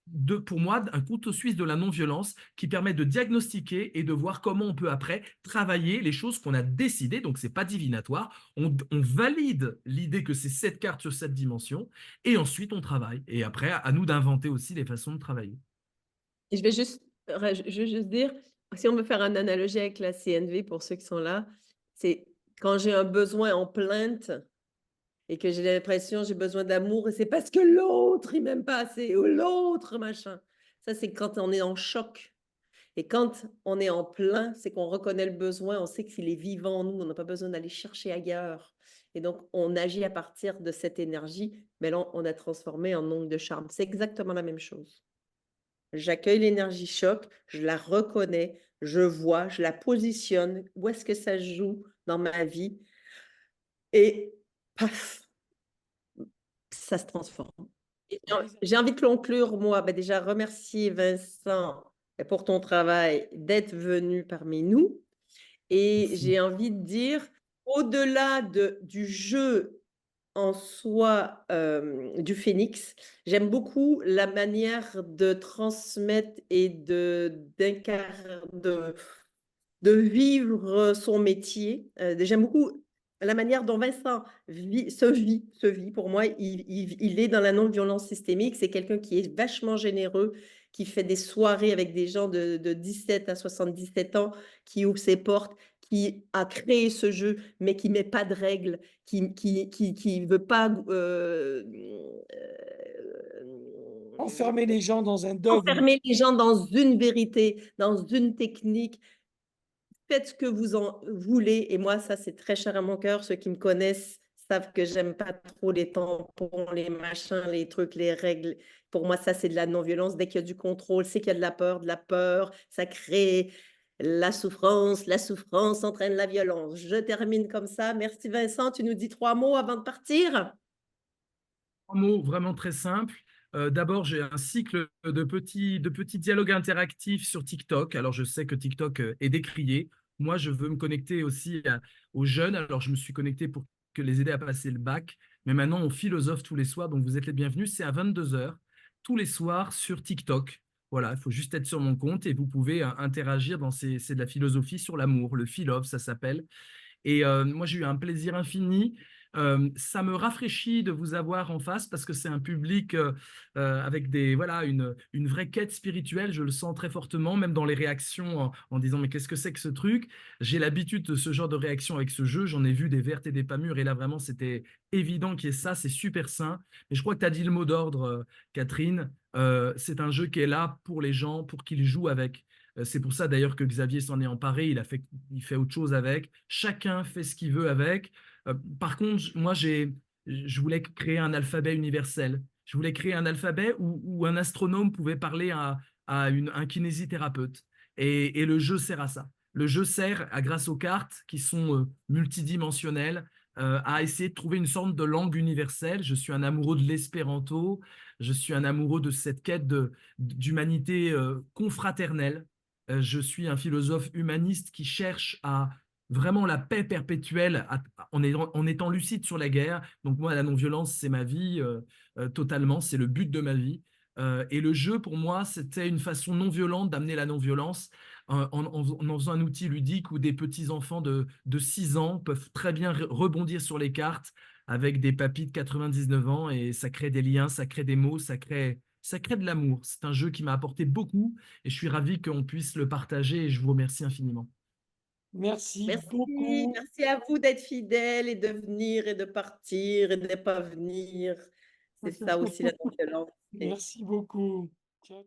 pour moi, un couteau suisse de la non-violence qui permet de diagnostiquer et de voir comment on peut après travailler les choses qu'on a décidées. Donc, ce n'est pas divinatoire. On valide l'idée que c'est 7 cartes sur 7 dimensions et ensuite on travaille. Et après, à nous d'inventer aussi les façons de travailler. Et je vais juste dire, si on veut faire une analogie avec la CNV pour ceux qui sont là, c'est quand j'ai un besoin en plainte et que j'ai l'impression j'ai besoin d'amour et c'est parce que l'autre il m'aime pas assez ou l'autre machin. Ça c'est quand on est en choc. Et quand on est en plein, c'est qu'on reconnaît le besoin, on sait qu'il est vivant en nous, on n'a pas besoin d'aller chercher ailleurs. Et donc, on agit à partir de cette énergie, mais là, on a transformé en onde de charme. C'est exactement la même chose. J'accueille l'énergie choc, je la reconnais, je vois, je la positionne, où est-ce que ça joue dans ma vie, et paf, ça se transforme. J'ai envie de conclure, moi, déjà remercier Vincent pour ton travail, d'être venu parmi nous. Et j'ai envie de dire, au-delà du jeu en soi du Phénix, j'aime beaucoup la manière de transmettre et de vivre son métier. J'aime beaucoup la manière dont Vincent se vit. Pour moi, il est dans la non-violence systémique. C'est quelqu'un qui est vachement généreux, qui fait des soirées avec des gens de 17 à 77 ans, qui ouvre ses portes, qui a créé ce jeu, mais qui ne met pas de règles, qui ne veut pas enfermer les gens dans un dogme. Enfermer les gens dans une vérité, dans une technique. Faites ce que vous en voulez. Et moi, ça, c'est très cher à mon cœur. Ceux qui me connaissent savent que j'aime pas trop les tampons, les machins, les trucs, les règles. Pour moi, ça, c'est de la non-violence. Dès qu'il y a du contrôle, c'est qu'il y a de la peur, ça crée la souffrance entraîne la violence. Je termine comme ça. Merci Vincent. Tu nous dis 3 mots avant de partir? 3 mots vraiment très simples. D'abord, j'ai un cycle de petits dialogues interactifs sur TikTok. Alors, je sais que TikTok est décrié. Moi, je veux me connecter aussi aux jeunes. Alors, je me suis connecté pour les aider à passer le bac. Mais maintenant, on philosophe tous les soirs. Donc, vous êtes les bienvenus. C'est à 22 h tous les soirs sur TikTok. Voilà, il faut juste être sur mon compte et vous pouvez interagir c'est de la philosophie sur l'amour. Le philosophe, ça s'appelle. Et moi, j'ai eu un plaisir infini. Ça me rafraîchit de vous avoir en face parce que c'est un public avec une vraie quête spirituelle. Je le sens très fortement, même dans les réactions en disant mais qu'est-ce que c'est que ce truc? J'ai l'habitude de ce genre de réaction avec ce jeu. J'en ai vu des vertes et des pas mûres. Et là, vraiment, c'était évident qu'il y ait ça. C'est super sain. Mais je crois que tu as dit le mot d'ordre, Catherine. C'est un jeu qui est là pour les gens, pour qu'ils jouent avec. C'est pour ça d'ailleurs que Xavier s'en est emparé, il fait autre chose avec. Chacun fait ce qu'il veut avec. Par contre, moi, je voulais créer un alphabet universel. Je voulais créer un alphabet où un astronome pouvait parler à un kinésithérapeute. Et le jeu sert à ça. Le jeu sert, grâce aux cartes qui sont multidimensionnelles, à essayer de trouver une sorte de langue universelle. Je suis un amoureux de l'espéranto. Je suis un amoureux de cette quête d'humanité confraternelle. Je suis un philosophe humaniste qui cherche à vraiment la paix perpétuelle en étant lucide sur la guerre. Donc moi, la non-violence, c'est ma vie totalement, c'est le but de ma vie. Et le jeu, pour moi, c'était une façon non violente d'amener la non-violence en faisant un outil ludique où des petits-enfants de 6 ans peuvent très bien rebondir sur les cartes avec des papis de 99 ans et ça crée des liens, ça crée des mots, ça crée de l'amour. C'est un jeu qui m'a apporté beaucoup et je suis ravi qu'on puisse le partager et je vous remercie infiniment. Merci Merci, beaucoup. merci à vous d'être fidèles et de venir et de partir et de ne pas venir. C'est ça aussi la non-violence. Merci beaucoup. Ciao.